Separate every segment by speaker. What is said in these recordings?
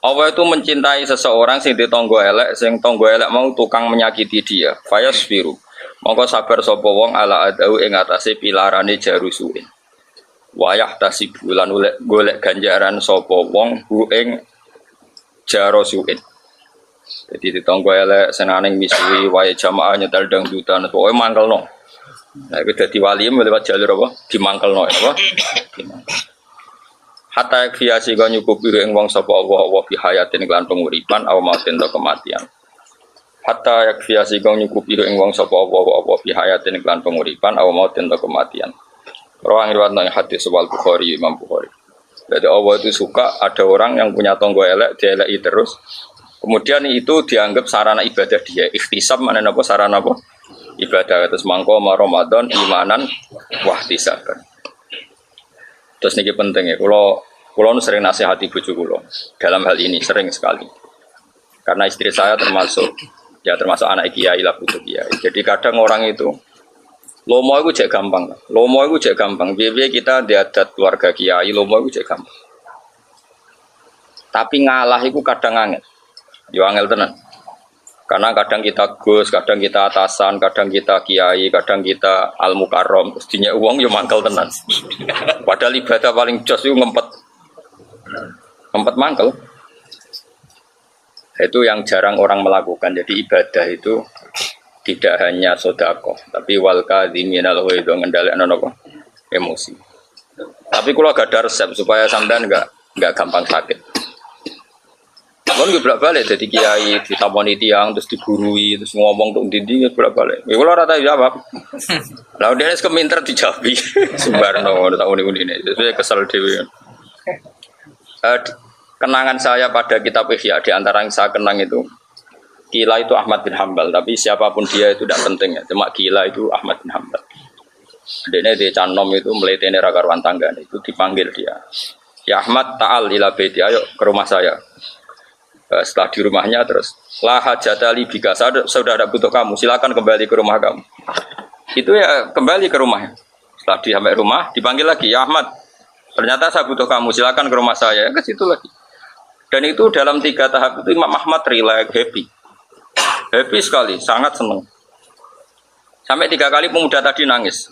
Speaker 1: Allah itu mencintai seseorang sing ditonggo elek, sing tonggo elek mau tukang menyakiti dia. Fayasfiru. Mongko sabar sapa wong ala adau ing atase pilarane jarusuin. Wayah tasib bulan golek ganjaran sapa wong hu ing jarusuin. Jadi ditonggo elek senane misuwi wae jamaah nyetel dangdutan pokoke mangkelno. Nah iku dadi wali lewat jalur apa? Dimangkelno apa? Hatta yakfiyasi kau nyukupi ing wong sapa Allah fi hayatin lan penguripan aw mautin atau kematian. Hatta yakfiyasi kau nyukupi ing wong sapa Allah fi hayatin lan penguripan aw mautin atau kematian. Rawang riwayat nang hadis wal Bukhari Imam Bukhari. Jadi Allah itu suka ada orang yang punya tonggo elek dieleki terus. Kemudian itu dianggap sarana ibadah dia. Ikhtisab mana napa sarana apa? Ibadah terus mangko Ramadan imanan wahtisaban. Terus niki penting ya, kalau sering nasihati bojo kula dalam hal ini sering sekali. Karena istri saya termasuk anak kiai lah putu kiai. Jadi kadang orang itu lomo itu cek gampang. Lomo itu cek gampang. Biar kita diadat keluarga kiai, lomo itu cek gampang. Tapi ngalah itu kadang angel. Yo angel tenan. Karena kadang kita gus, kadang kita atasan, kadang kita kiai, kadang kita al-mukarrom. Mestinya uang yo mangkel tenan. Padahal ibadah paling jos itu ngempet mangkel. Itu yang jarang orang melakukan. Jadi ibadah itu tidak hanya sedekah, tapi wal kadhiminal ghaidh ngendhalekno napa? Emosi. Tapi kalau gak ada resep supaya sampean enggak gampang sakit. Kan gue bolak-balik jadi kiai ditaponi tiang terus digurui terus ngomong untuk dindi bolak-balik. Ya kalau rata jawab. Lah dia keminter dijabi Subarno tak uni-uni ini. Saya kesel dewi. Kenangan saya pada kitab Ihya di antara yang saya kenang itu Kila itu Ahmad bin Hambal, tapi siapapun dia itu tidak penting ya. Cuma Kila itu Ahmad bin Hambal. Dene di Canom itu meletene ra karuan tangga itu dipanggil dia. Ya Ahmad ta'al ila baiti, ayo ke rumah saya. Setelah di rumahnya terus la hajatali bika, sudah ada butuh kamu, silakan kembali ke rumah kamu. Itu ya kembali ke rumahnya. Setelah di sampai rumah dipanggil lagi, ya Ahmad, ternyata saya butuh kamu, silakan ke rumah saya. Ke situ lagi. Dan itu dalam 3 tahap itu Imam Ahmad relax, happy sekali, sangat senang. Sampai 3 kali pemuda tadi nangis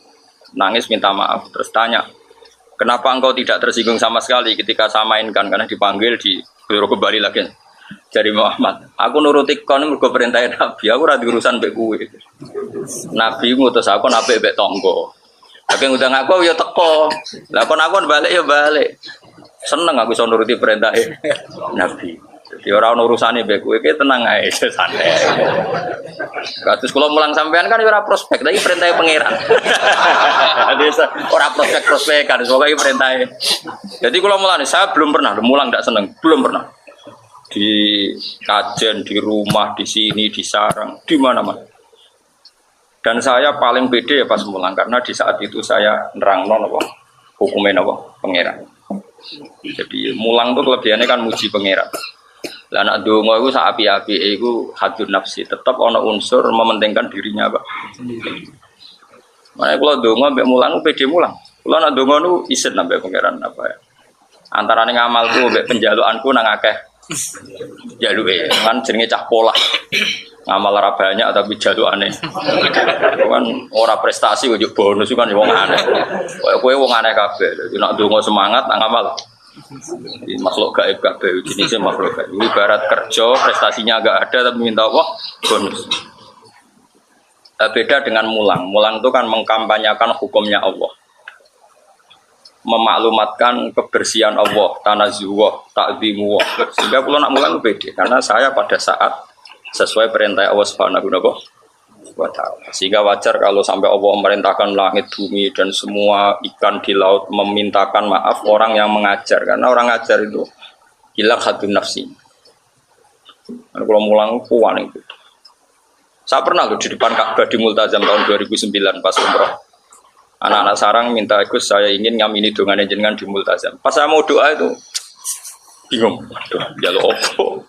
Speaker 1: minta maaf, terus tanya, kenapa engkau tidak tersinggung sama sekali ketika saya mainkan, karena dipanggil di kembali lagi. Jadi Muhammad, aku nuruti kon mergo perintah Nabi, aku ora diurusan mbek kowe. Nabi ngutus aku nabe mbek tangga. Tapi ngundang aku ya teko. Lah kon aku balik ya balik. Seneng aku iso nuruti perintah Nabi. Jadi ora ono urusane mbek kowe, tenang ae santai. Kados kula mulang sampean kan ora prospek, tapi perintah pangeran. Ora prospek kan, pokoke perintah. Jadi kula mulane saya belum pernah mulang ndak seneng, belum pernah. Di kajen, di rumah, di sini, di sarang, di mana-mana. Dan saya paling pede ya pas mulang karena di saat itu saya nerangno apa hukumnya apa pangeran. Jadi mulang tuh kelebihannya kan muji pangeran. Lah anak donga iku sak api-api iku hadun nafsi, tetap ana unsur mementingkan dirinya, Pak. Makanya kalau donga mbek mulang pede mulang. Kalau anak donga nu isin nambah pangeran apa ya. Antara ning amalku mbek penjalukanku nang akeh jaluke kan jenenge cah pola ngamal ora banyak tapi jalukane kan ora prestasi kok bonus kan wong aneh kowe wong aneh kabeh dadi nek ndonga semangat nang ngamal makhluk gaib kabeh jenisnya makhluk gaib ibarat kerja prestasinya enggak ada tapi minta apa bonus. Beda dengan mulang itu kan mengkampanyakan hukumnya Allah, memaklumatkan kebersihan Allah, tanazzuh, ta'zimu. Sehingga kalau nak mulang beda karena saya pada saat sesuai perintah Allah Subhanahu wa taala. Sehingga wajar kalau sampai Allah memerintahkan langit, bumi dan semua ikan di laut memintakan maaf orang yang mengajar, karena orang ngajar itu hilang hadun nafsi. Kalau mulang kuwan itu. Saya pernah loh di depan Ka'bah di Multazam tahun 2009 pas umroh. Anak-anak sarang minta ikut, saya ingin ngamini dongane jenengan di Multazam. Pas saya mau doa itu bingung, aduh, jaluk opo.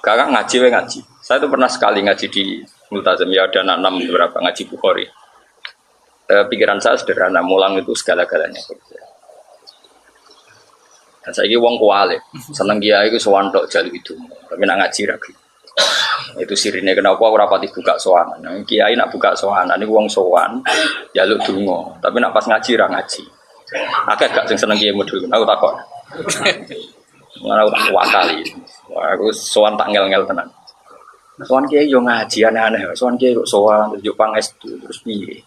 Speaker 1: Kakak ngaji. Saya itu pernah sekali ngaji di Multazam, ya ada 6 beberapa ngaji Bukhari. Pikiran saya sederhana, mulang itu segala-galanya. Saiki wong kuwale, seneng kiai iku sowan tok jalu itu. Tapi nak ngaji ra. Itu sirine kenapa ora pati buka sowanan. Kiai nak buka sowanan niku wong sowan njaluk donga, tapi nak pas ngaji ra ngaji. Akeh gak sing seneng kiai modul, aku takon. Ora tak wakali. Wah, aku sowan tak ngel-ngel tenan. Sowan kiai yo ngaji aneh-aneh, sowan kiai kok sowan terus yo pangestu terus piye.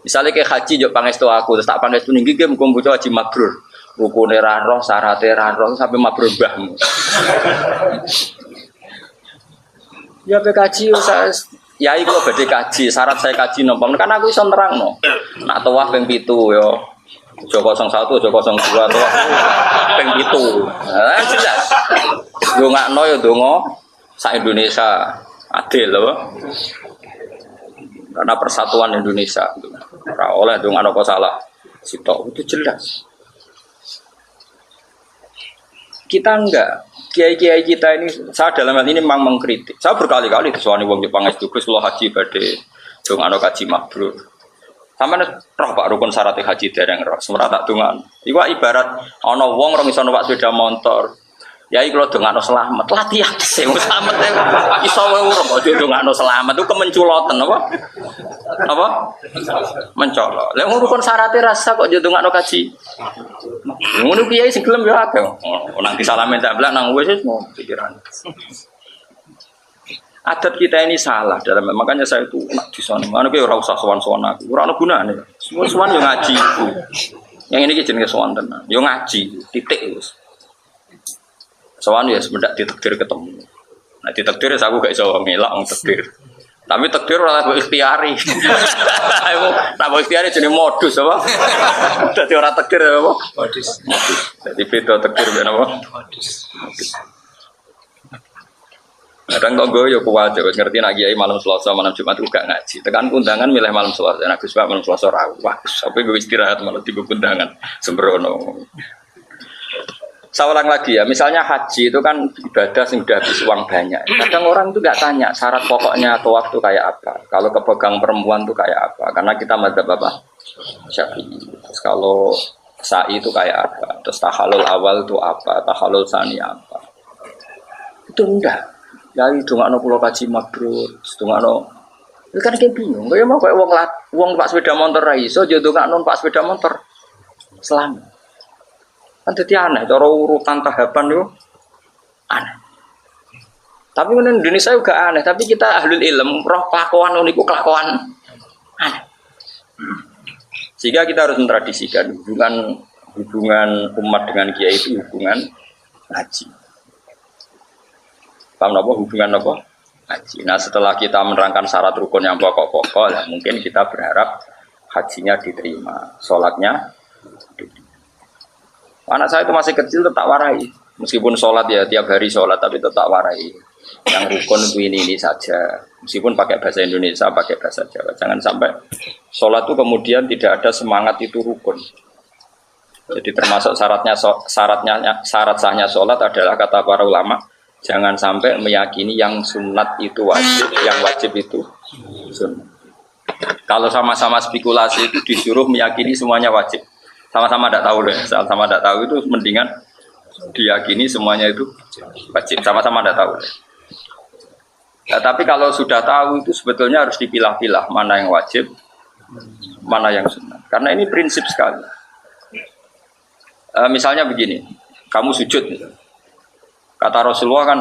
Speaker 1: Misale ke haji yo pangestu aku terus tak pangestu ning iki muga bocah haji mabrur. Rukune ra roh, syarate ra roh sampai mabrur mbahmu. Ya kaji saya ya iku badhe kaji, syarat saya kaji nopo. Kan aku iso nerangno. Nak tawaf ping 7 yo. Aja 01, aja 02 tawaf ping 7. Nah, jelas. Ndongakno yo ndonga sak Indonesia adil lho. Karena persatuan Indonesia. Ora oleh ndongakno kok salah. Sitok itu jelas. Kita enggak, kiai-kiai kita ini, saya dalam hal ini memang mengkritik. Saya berkali-kali disuani wong Jepang itu, Gus kalau haji badhe dong ana kaji mabrur. Sampeyan roh Pak rukun syarat haji dereng roh, semrata tak dongan. Iku ibarat ana wong rong iso numpak sepeda motor. Ya iki kalau dongano selamat, latihan sing selamat iso wae urip aja dongano selamat itu kemenculoten apa? Apa? Mencolok. Lah rukun syarat rasa kok yo dongano kaji. Ngono kiai sing gelem yo akeh. Nang disalamen tablak nang wis pikiran. Adat kita ini salah dalam makanya saya itu nak disone. Mana kowe ora usah sowan-sowan aku. Ora ono gunane. Sowan yo ngaji. Yang ini jenenge sowan tenan. Yo ngaji, titik wis. Sowan ya semendak ditakdir ketemu. Nah ditakdir aku gak iso ngelak wong takdir. Tapi takdir ora mbok ikhtiari. Aku tak mbok ikhtiari jenenge modus apa? Dadi ora takdir apa? Modus. Dadi beda takdir ben apa? Modus. Kadang kok gue yo kuat wis ngerti nak kiai malam Selasa malam Jumat gak ngaji. Tekan undangan milih malam Selasa. Nek Gus malam Selasa ra. Wah, sampai gue istirahat malah tiba undangan. Sembrono. Saya ulang lagi ya, misalnya haji itu kan ibadah yang sudah habis uang banyak. Kadang orang itu nggak tanya syarat pokoknya atau waktu kayak apa. Kalau kepegang perempuan itu kayak apa? Karena kita madzhab apa? Syafi'i. Terus kalau sa'i itu kayak apa? Terus tahalul awal itu apa? Tahalul sani apa? Itu enggak. Ya itu nggak no pulau kaji mabrur, itu nggak no. Itu kan kayak bingung. Kayak mau kayak uang pak sepeda motor raiso, jodoh nggak non pak sepeda motor. Selamat. Kan jadi aneh, cara urutan tahapan itu aneh. Tapi kemudian Indonesia juga aneh, tapi kita ahlul ilm, roh kelakuan uniku kelakuan aneh. Sehingga kita harus mentradisikan hubungan umat dengan kiai itu hubungan haji. Paham apa? Hubungan apa? Haji. Nah setelah kita menerangkan syarat rukun yang pokok-pokok, ya, mungkin kita berharap hajinya diterima, sholatnya. Anak saya itu masih kecil tetap warai, meskipun sholat ya tiap hari sholat tapi tetap warai. Yang rukun itu ini saja, meskipun pakai bahasa Indonesia, pakai bahasa Jawa. Jangan sampai sholat itu kemudian tidak ada semangat itu rukun. Jadi termasuk syarat sahnya sholat adalah kata para ulama, jangan sampai meyakini yang sunat itu wajib, yang wajib itu sunat. Kalau sama-sama spekulasi itu disuruh meyakini semuanya wajib. Sama-sama tidak tahu deh, sama-sama tidak tahu itu mendingan diyakini semuanya itu wajib, sama-sama tidak tahu deh. Ya, tapi kalau sudah tahu itu sebetulnya harus dipilah-pilah mana yang wajib, mana yang sunat. Karena ini prinsip sekali. Misalnya begini, kamu sujud, kata Rasulullah kan,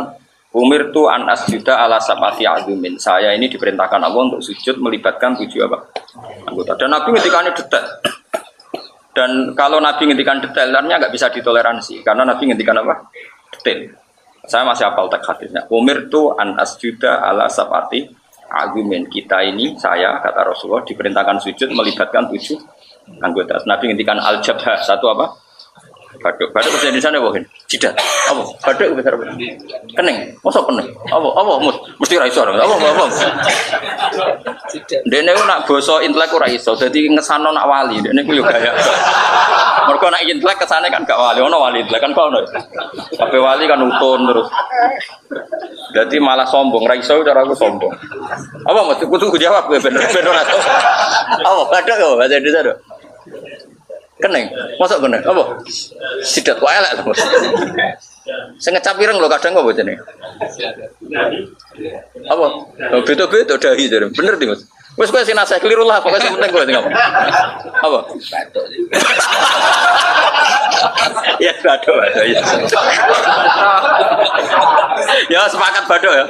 Speaker 1: umirtu an asjuda ala sab'ati azumin. Saya ini diperintahkan Allah untuk sujud melibatkan 7 apa? Anggota. Dan Nabi ketika ini detail. Dan kalau Nabi ngendikan detail, artinya nggak bisa ditoleransi. Karena Nabi ngendikan apa? Detail. Saya masih hafal teks hadisnya. Umirtu an asjuda ala sab'ati azumin. Kita ini, saya, kata Rasulullah, diperintahkan sujud melibatkan 7 anggota. Nabi ngendikan al-jabhah. Satu apa? Baduk. Baduk bahasa Indonesia ada bohin. Jidat. Apa? Baduk besar apa? Kening. Masa kening? Apa? Mesti ra iso. Apa? Dene ku nak basa intelek ora iso. Dadi ngesano nak wali. Dene ku yo gaya. Mergo nak intelek kesane kan gak wali. Ono wali intelek kan kok ono. Kabeh wali kan utun terus. Dadi malah sombong. Ra iso cara aku sombong. Apa mesti kudu jawab kowe bener ora. Apa? Baduk yo bahasa Indonesia. Keneng, masuk keneng, apa? Sidat wae elek lho. Sing ngecap ireng lho kadang apa jenenge? Apa? Oh, beda-beda dahi jare. Bener ti, Mas? Wis kowe sing nasihat keliru lah, pokoke sing penting kowe sing apa? Apa? Ya bathuk ya. Ya sepakat bathuk ya.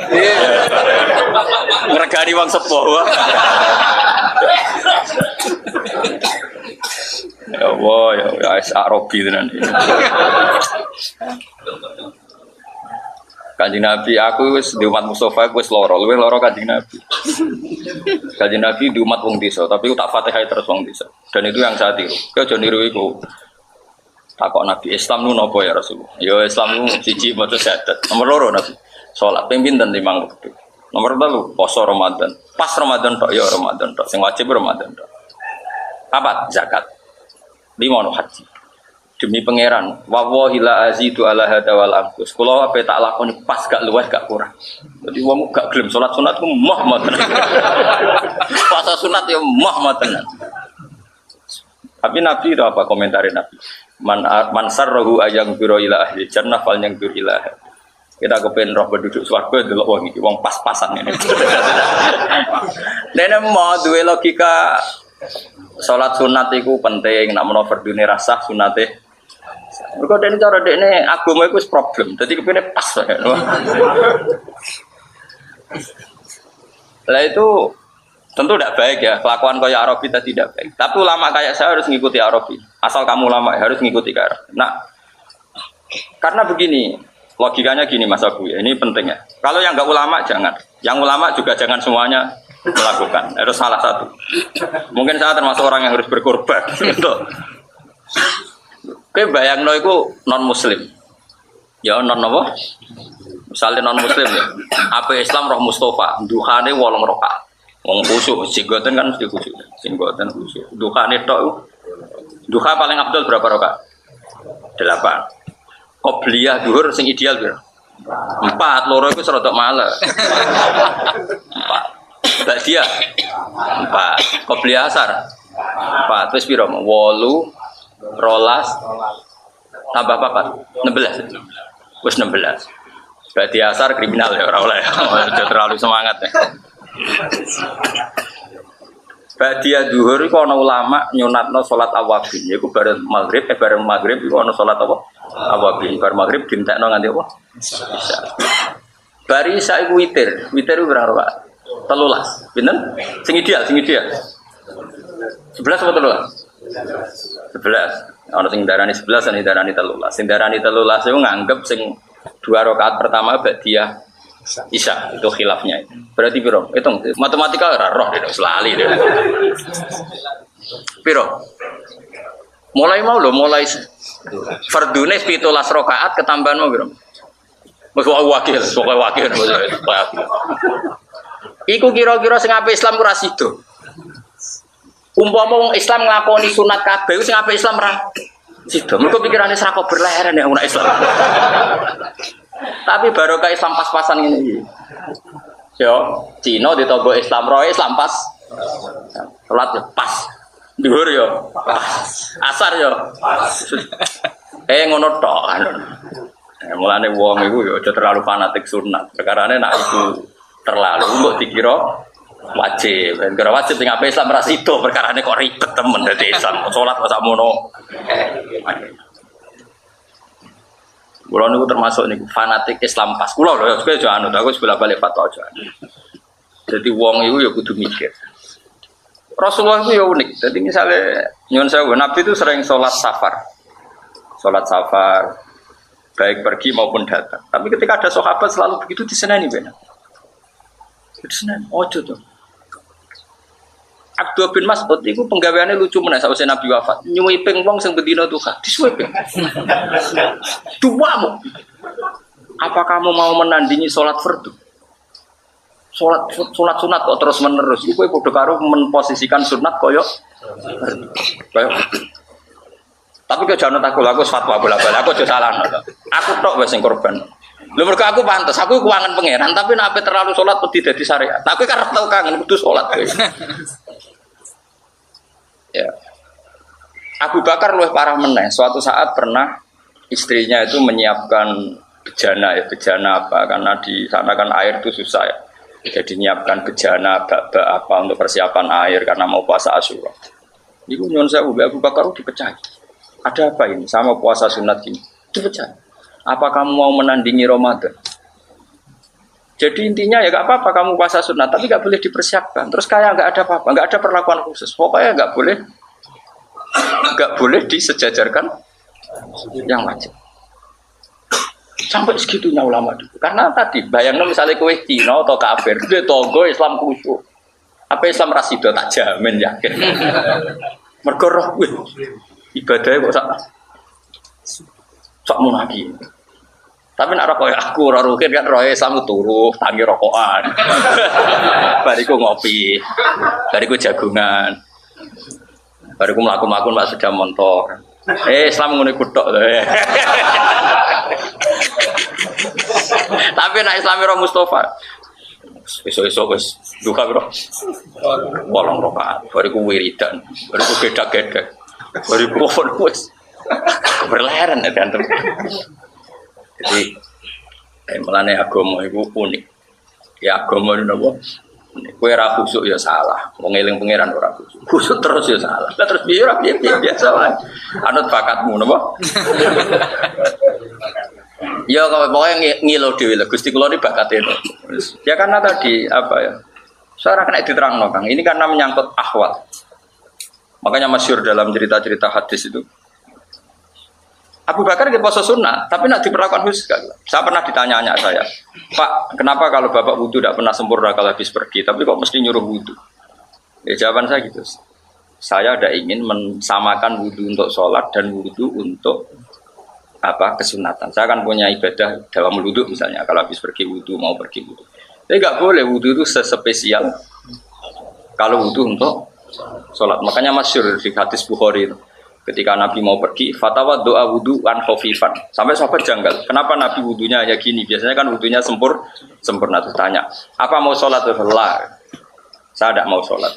Speaker 1: Ngregani wong sepuh. Ya Allah, ya Arabi tenan. Kanjeng Nabi aku wis di umat Mustafa aku wis luwih lara Kanjeng Nabi. Kanjeng Nabi di umat wong desa, tapi aku tak Fatihah terus wong desa. Dan itu yang saya tiru. Kau aja niru iku. Takok Nabi Islam nu napa ya Rasulullah? Ya Islam nu siji maca syahadat. Nomor loro Nabi salat ping pinten 5 waktu. Nomor 3 poso Ramadan. Pas Ramadan tok ya Ramadan tok. Sing wajib Ramadan tok. Apa? Zakat. 5 no haji. Demi pangeran, wallahi la azidu ala hada wal anqus. Kula ape tak lakoni pas gak luwih gak kurang. Dadi wong gak gelem salat sunat ku mah tenan. Pas sunat ya mah tenan. Tapi Nabi itu apa komentarin Nabi? Man sarrahu ayang biro ila ahli jannah fal yang bir ila. Kita kepen roh penduduk swarga delok wong iki wong pas-pasan ngene. Dene mau duwe logika salat sunat iku penting, nek menawa fardune rasah sunate. Mergo dene cara dekne agama iku wis problem. Dadi kepene pas wae. Lah itu tentu tidak baik ya, kelakuan kayak Arabi tadi tidak baik. Tapi ulama kayak saya harus mengikuti Arabi. Asal kamu ulama harus mengikuti kayak. Nah, karena begini, logikanya gini Mas Abu ya, ini penting ya. Kalau yang enggak ulama jangan, yang ulama juga jangan semuanya melakukan. Harus salah satu. Mungkin saya termasuk orang yang harus berkorban. Gitu. Oke, bayangno itu non Muslim. Ya non apa? Misalnya non Muslim ya. Apa Islam roh Mustafa, duhane 8 rakaat. Wong khusyuk, singgoten kan mesti khusyuk. Singgoten khusyuk. Duhane tok. Duha paling abdul berapa rakaat? 8. Qobliyah zuhur sing ideal piro? 4, loro iku serodok male. 4. Ba'diyah 4. Qobliyah asar 4. Wis piro? 8, 12 tambah 4. 16. Wis 16. Ba'diyah asar kriminal ya ora oleh. Udah terlalu semangat ya. Ba'diyah zuhur iku ana ulama nyunatno salat awabin, yaiku bareng maghrib iku ana salat apa? Awabin. Bar maghrib dintekno nganti apa? Isya. Bari isya iku witir. Witir iku berapa rakaat? 13. Pinten? Sing ideal. 11 apa 13? 11. Ana sing darani 11 ana darani 13. Sing darani 13 iku nganggep sing 2 rakaat pertama ba'diyah Isya, itu khilafnya. Berarti piro? Hitung matematika ora roh dene selali dene. Piro? Mulai fardune 17 rakaat ketambahan mau piro? Wis wakil. Iku kira-kira sing ape Islam ora sida. Umpama wong Islam nglakoni sunat kabeh sing ape Islam ora sida. Mergo pikirane srako berleren ya umat Islam. Tapi barokah Islam pas-pasan ini. Yo, Cina ditogo Islam roe Islam pas. Salat yo pas. Dhuwur yo pas. Asar yo pas. Ngono tok anu. Mulane wong iku yo aja terlalu fanatik sunat. Perkarane nek iku terlalu mbok dikira wajib. Kira wajib sing ape Islam ra sida perkarane kok ribet temen dadi Islam. Salat kok sakmono. Kulo niku termasuk niku fanatik Islam pas. Kulo lho kowe aja anut aku sebelah balik fatwa aja. Jadi wong iku ya kudu mikir. Rasulullah itu ya unik. Jadi misalnya nyuwun sewu Nabi itu sering sholat safar. Sholat safar baik pergi maupun datang. Tapi ketika ada sahabat selalu begitu diseneni benar. Diseneni ojo tuh. Abdul bin Mas'ud itu penggaweannya lucu meneh sakwise Nabi wafat. Nyuwiping wong sing bendina duka, disuwiping. Duamu. Apa kamu mau menandingi sholat fardu? Sholat sunat kok terus menerus. Iku padha karo memposisikan sunat koyo tapi kok jangan aku fatwa bola-bola aku aja salah. Aku tok wis sing korban. Lho mergo aku pantes, aku keuangan pangeran, tapi nek terlalu sholat wedi dadi syariat. Aku karep tau kangen kudu sholat. Ya. Abu Bakar luwih parah meneh. Suatu saat pernah istrinya itu menyiapkan bejana ya, bejana apa? Karena di sana kan air itu susah ya. Jadi menyiapkan bejana, bak-bak apa untuk persiapan air karena mau puasa Asyura. Iku nyuwun sewu Abu Bakar dipecah. Ada apa ini sama puasa sunat ini? Dipecah. Apa kamu mau menandingi Ramadan? Jadi intinya ya gak apa-apa kamu puasa sunat, tapi gak boleh dipersiapkan. Terus kayak gak ada apa-apa, gak ada perlakuan khusus. Pokoknya gak boleh disejajarkan yang wajib. Sampai segitunya ulama dulu. Karena tadi bayangno misalnya kowe Cina atau kafir, dia tonggo Islam khusyuk. Apa Islam rasido tak jamin yakin. Mergo roh ibadahnya kok sak munaki. Tapi nak rokok aku ora rukin kan roe Islam turu tangi rokokan. Bariku ngopi. Bariku jagungan. Bariku mlaku-mlaku Pak sepeda motor. Islam ngene kutok lho. Tapi nak Islami ro Mustafa. Esuk-esuk wis duka piro? 8 rakaat. Bariku wiridan. Bariku gedak-gedak. Bariku wis berleren ya kan. Jadi, mulane agama itu unik. Ya agama itu apa? Kowe ora khusuk ya salah. Wong eling pangeran ora khusuk. Khusuk terus ya salah. Lah terus piye ora piye biasa wae. Anut bakatmu napa? Ya kalau pokoknya ngilu dhewe lho Gusti kula ni bakate itu. Ya karena tadi apa ya? Saya kena diterangno Kang. Ini karena menyangkut ahwal. Makanya masyhur dalam cerita-cerita hadis itu Abu Bakar kita puasa sunnah, tapi nak diperlakukan khusus. Saya pernah ditanya saya, Pak, kenapa kalau bapak wudhu tidak pernah sempurna kalau habis pergi, tapi kok mesti nyuruh wudhu? Ya jawaban saya gitu. Saya ada ingin mensamakan wudhu untuk sholat dan wudhu untuk kesunatan. Saya kan punya ibadah dalam wudhu misalnya, kalau habis pergi wudhu mau pergi wudhu. Tapi nggak boleh wudhu itu sespesial kalau wudhu untuk sholat. Makanya masyhur di hadis Bukhari itu. Ketika Nabi mau pergi, fatwa doa wudhu an khafifan. Sampai sahabat janggal, kenapa Nabi wudhunya hanya gini? Biasanya kan wudhunya sempurna. Terus tanya, apa mau sholat? Lah, saya tidak mau sholat.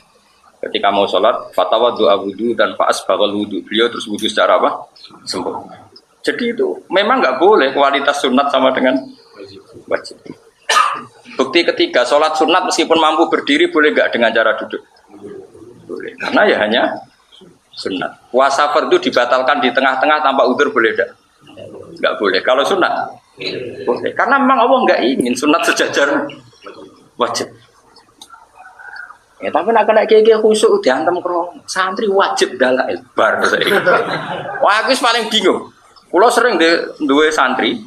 Speaker 1: Ketika mau sholat, fatwa doa wudhu dan faas bakal wudhu. Beliau terus wudhu secara apa? Sempurna. Jadi itu memang nggak boleh kualitas sunat sama dengan wajib. Bukti ketiga, sholat sunat meskipun mampu berdiri boleh nggak dengan cara duduk? Boleh, karena ya hanya sunat. Puasa fardu dibatalkan di tengah-tengah tanpa udzur boleh tidak? Enggak boleh. Kalau sunat boleh. Karena memang Allah enggak ingin sunat sejajar wajib. Ya tapi nak kena kiai khusuk diantem kro santri wajib dalail bar saiki. Wah aku paling bingung. Kulo sering duwe santri.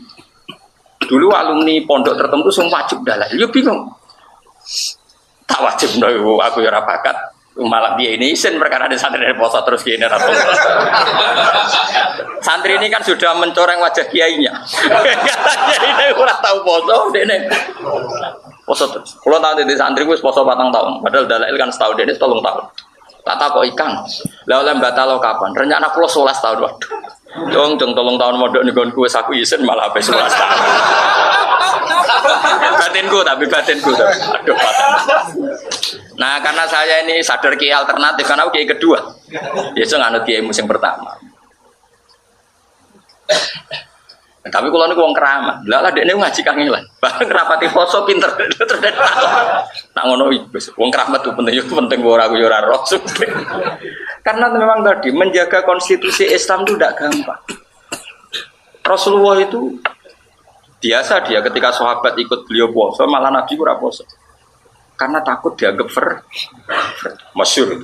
Speaker 1: Dulu alumni pondok tertentu semua wajib dalail. Yo bingung. Tak wajib ndo aku ya ora bakat. Malah dia ini isin perkara ada santri dari poso terus gini ratu. Santri ini kan sudah mencoreng wajah kiainya. Kiai ini kurang tahu poso, ini poso terus. Kalau tahu di santri gue poso 4 tahun, padahal dalail kan setahun ini 3 tahun. Tak tahu kok ikan. Lalu batal kapan? Rencana pulau 11 tahun waduh. Jong 3 tahun modok nih gue saku isin malah habis 11 tahun. Batinku. Aduh batin. Nah karena saya ini sadar kiai alternatif karena aku kiai kedua. Biasa nganut kiai musim pertama. Tapi kalau ini uang keramat, lah dia ngaji kangelan. Bahkan kerapati poso pinter terus nak ngono wis uang keramat tuh penting ora aku ora roh. Karena memang tadi menjaga konstitusi Islam itu tidak gampang. Rasulullah itu biasa dia ketika sahabat ikut beliau puasa malah Nabi ora puasa. Karena takut dianggap masyhur.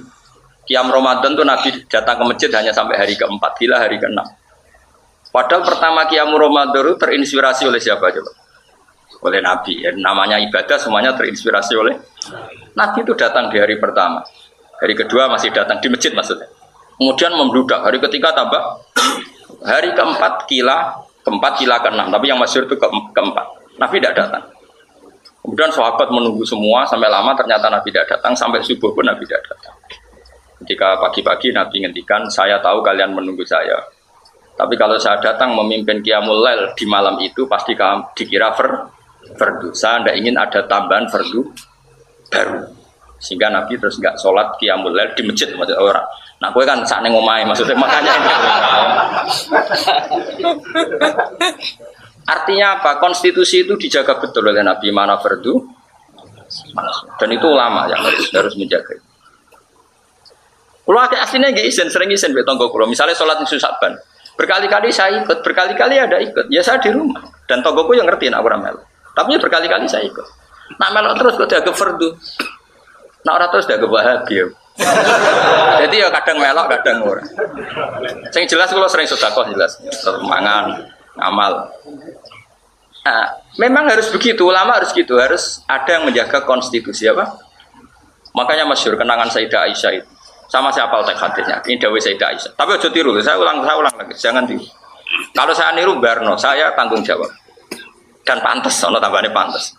Speaker 1: Qiyam Ramadan tuh Nabi datang ke masjid hanya sampai hari ke-4, gila hari ke-6. Padahal pertama Qiyam Ramadan itu terinspirasi oleh siapa coba? Oleh Nabi. Ya, namanya ibadah semuanya terinspirasi oleh Nabi itu datang di hari pertama. Hari kedua masih datang di masjid maksudnya. Kemudian membludak. Hari ketiga tambah. Hari ke-4 ke-4 ke-6. Tapi yang masyhur itu ke-4. Nabi tidak datang. Kemudian sahabat menunggu semua sampai lama ternyata Nabi tidak datang, sampai subuh pun Nabi tidak datang. Ketika pagi-pagi Nabi ngendikan, saya tahu kalian menunggu saya. Tapi kalau saya datang memimpin Qiyamul Lail di malam itu pasti dikira fardu. Saya tidak ingin ada tambahan fardu baru. Sehingga Nabi terus nggak sholat Qiyamul Lail di masjid, maksudnya orang. Nah, gue kan sak ning omahe maksudnya makanya ini. Artinya apa? Konstitusi itu dijaga betul oleh Nabi mana fardu. Dan itu ulama yang harus menjaga. Kalau aslinya nggak izin, sering izin betonggo kulo. Misalnya sholat nisfu Sa'ban, berkali-kali saya ikut, berkali-kali ada ikut. Ya saya di rumah dan tonggoku yang ngerti nak orang melo. Tapi berkali-kali saya ikut. Nak melo terus kok dianggap fardu. Nak orang terus dianggap bahagia. Jadi ya kadang melok, kadang ora. Yang jelas kalau sering sedekah jelas, mangan, amal. Nah, memang harus begitu, ulama harus gitu, harus ada yang menjaga konstitusi apa? Makanya masyhur kenangan Sayyidah Aisyah itu. Sama siapa teks hadisnya? Ini dawuh Sayyidah Aisyah. Tapi aja tiru, saya ulang lagi, jangan tiru. Kalau saya niru Barno, saya tanggung jawab. Dan pantas, ono tambahane pantas.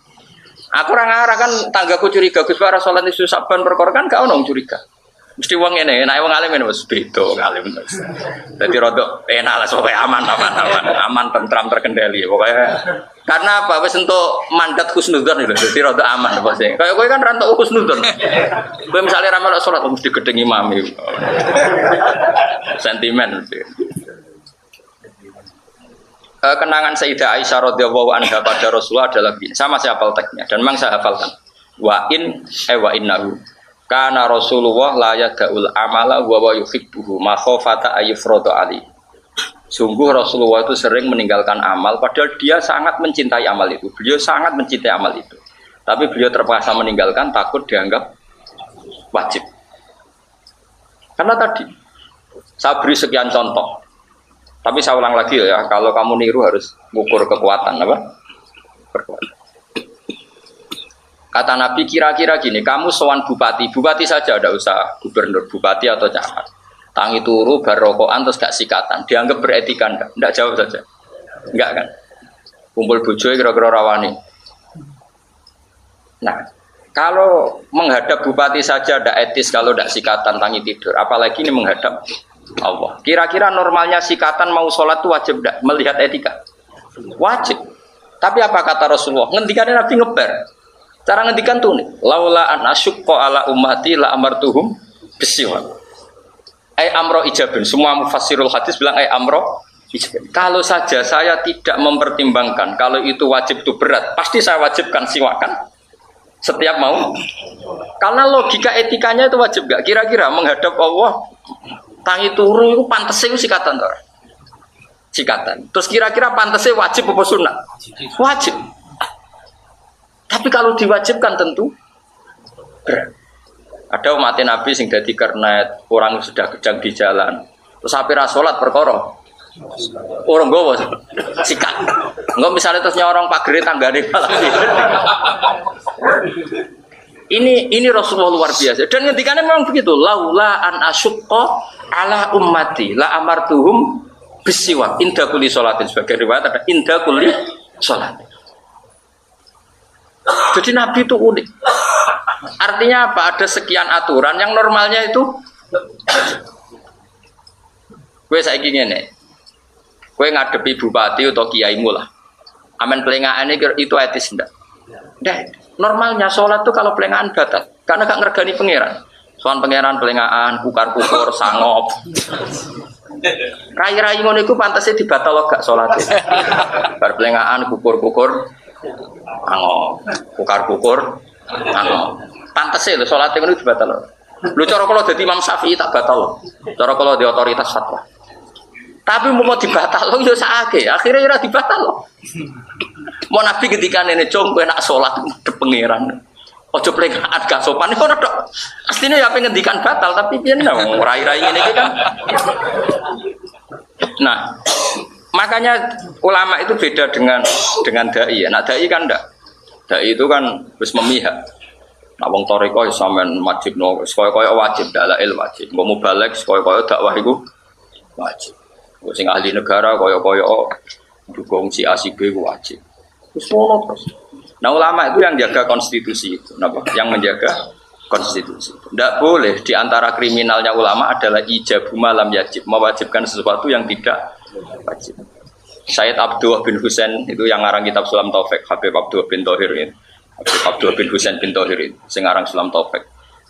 Speaker 1: Aku orang arah kan tanggaku curiga Gus Bara sholat nisfu Sa'ban perkara kan gak ono curiga. Mesti wong ngene, nek wong alim wis beda ngalim. Dadi rada enak lah pokoke aman tentram terkendali pokoke. Karena apa wis entuk mandat husnudzon lho, dadi rada aman apa sih. Kayak kowe kan ra entuk husnudzon. Kowe misale ra melok salat mesti gedeng imam iki. Sentimen mesti. Kenangan Sayyidah Aisyah radhiyallahu anha pada Rasulullah adalah begini. Sama saya hafal teksnya dan memang saya hafalkan. Wa innahu kana Rasulullah la yada'ul amala wa yuhibbuhu ma khafata ayyufrada ali. Sungguh Rasulullah itu sering meninggalkan amal padahal dia sangat mencintai amal itu. Beliau sangat mencintai amal itu. Tapi beliau terpaksa meninggalkan takut dianggap wajib. Karena tadi saya beri sekian contoh. Tapi saya ulang lagi ya, kalau kamu niru harus mengukur kekuatan apa? Berkuatan. Kata Nabi kira-kira gini, kamu sowan bupati saja ada usah gubernur, bupati atau camat. Tangi turu barokokan terus gak sikatan, dianggap beretika enggak jawab saja. Enggak kan? Kumpul bojo kira-kira rawani. Nah, kalau menghadap bupati saja ada etis kalau tidak sikatan tangi tidur, apalagi ini menghadap Allah. Kira-kira normalnya sikatan mau sholat itu wajib tidak? Melihat etika wajib. Tapi apa kata Rasulullah? Ngendikannya Nabi ngeber. Cara ngendikan tuh nih, laula an asyukko ala ummati la amartuhum bisiwak. Amro ijabin. Semua mufassirul hadis bilang amro ijabin. Kalau saja saya tidak mempertimbangkan kalau itu wajib itu berat, pasti saya wajibkan siwakan setiap mau. Karena logika etikanya itu wajib gak? Kira-kira menghadap Allah tangi turu itu pantasnya itu sikatan toh. Sikatan. Terus kira-kira pantasnya wajib apa sunat? Wajib. Tapi kalau diwajibkan tentu berat. Ada umat Nabi sing dadi kernet, orang sudah kejang di jalan. Terus ape ra salat perkara. Orang gowo sikat. Enggak misalnya terus nyorong pagere tanggane malah. Ini Rasulullah luar biasa. Dan ngendikannya memang begitu. Laula an asyqa ala ummati la amartuhum bisiwak inda kulli sholatin. Sebagai riwayat ada inda kulli sholat. Jadi Nabi itu unik. Artinya apa? Ada sekian aturan yang normalnya itu. Gue saiki ngene. Gue ngadepi bupati atau kiaimu lah. Amen pelengahan itu etis ndak? Ndak. Normalnya sholat tuh kalau pelengahan batal. Karena gak ngergani pangeran. Soal pangeran pelengahan, kukar-kukur, sangop. Rai-rai ngono iku pantese dibatal gak salate. Bar pelengahan kukur-kukur sangop, kukar-kukur sangop. Pantese lho salate ngono dibatal. Lho cara kula dadi Imam Syafi'i tak batal. Cara kula di otoritas fatwa. Tapi mau dibatal yo sakake, akhirnya ora dibatal. Mau Nabi ketika ini cung kowe nak salat de pangeran. Ojo plekaan gak sopan ngono tok. Asline ya pengen ngendikan batal tapi piye nang rai-rai ngene iki kan. Nah, makanya ulama itu beda dengan dai ya. Nah, dai kan ndak. Dai itu kan wis memihak. Nah, wong toriko ya sampean wajibno, koyo wajib dalail wajib. Engko mubalek koyo dakwah iku wajib. Sing ahli negara koyo dukung si A si B wajib. Wis ngono terus. Nah ulama itu yang jaga konstitusi itu, yang menjaga konstitusi. Tidak boleh diantara kriminalnya ulama adalah ijabu malam yajib, mewajibkan sesuatu yang tidak wajib. Sayyid Abdullah bin Husain itu yang ngarang kitab Sulam Taufik, Habib Abdullah bin Thohir ini. Habib Abdullah bin Husain bin Thohir ini, yang ngarang Sulam Taufik.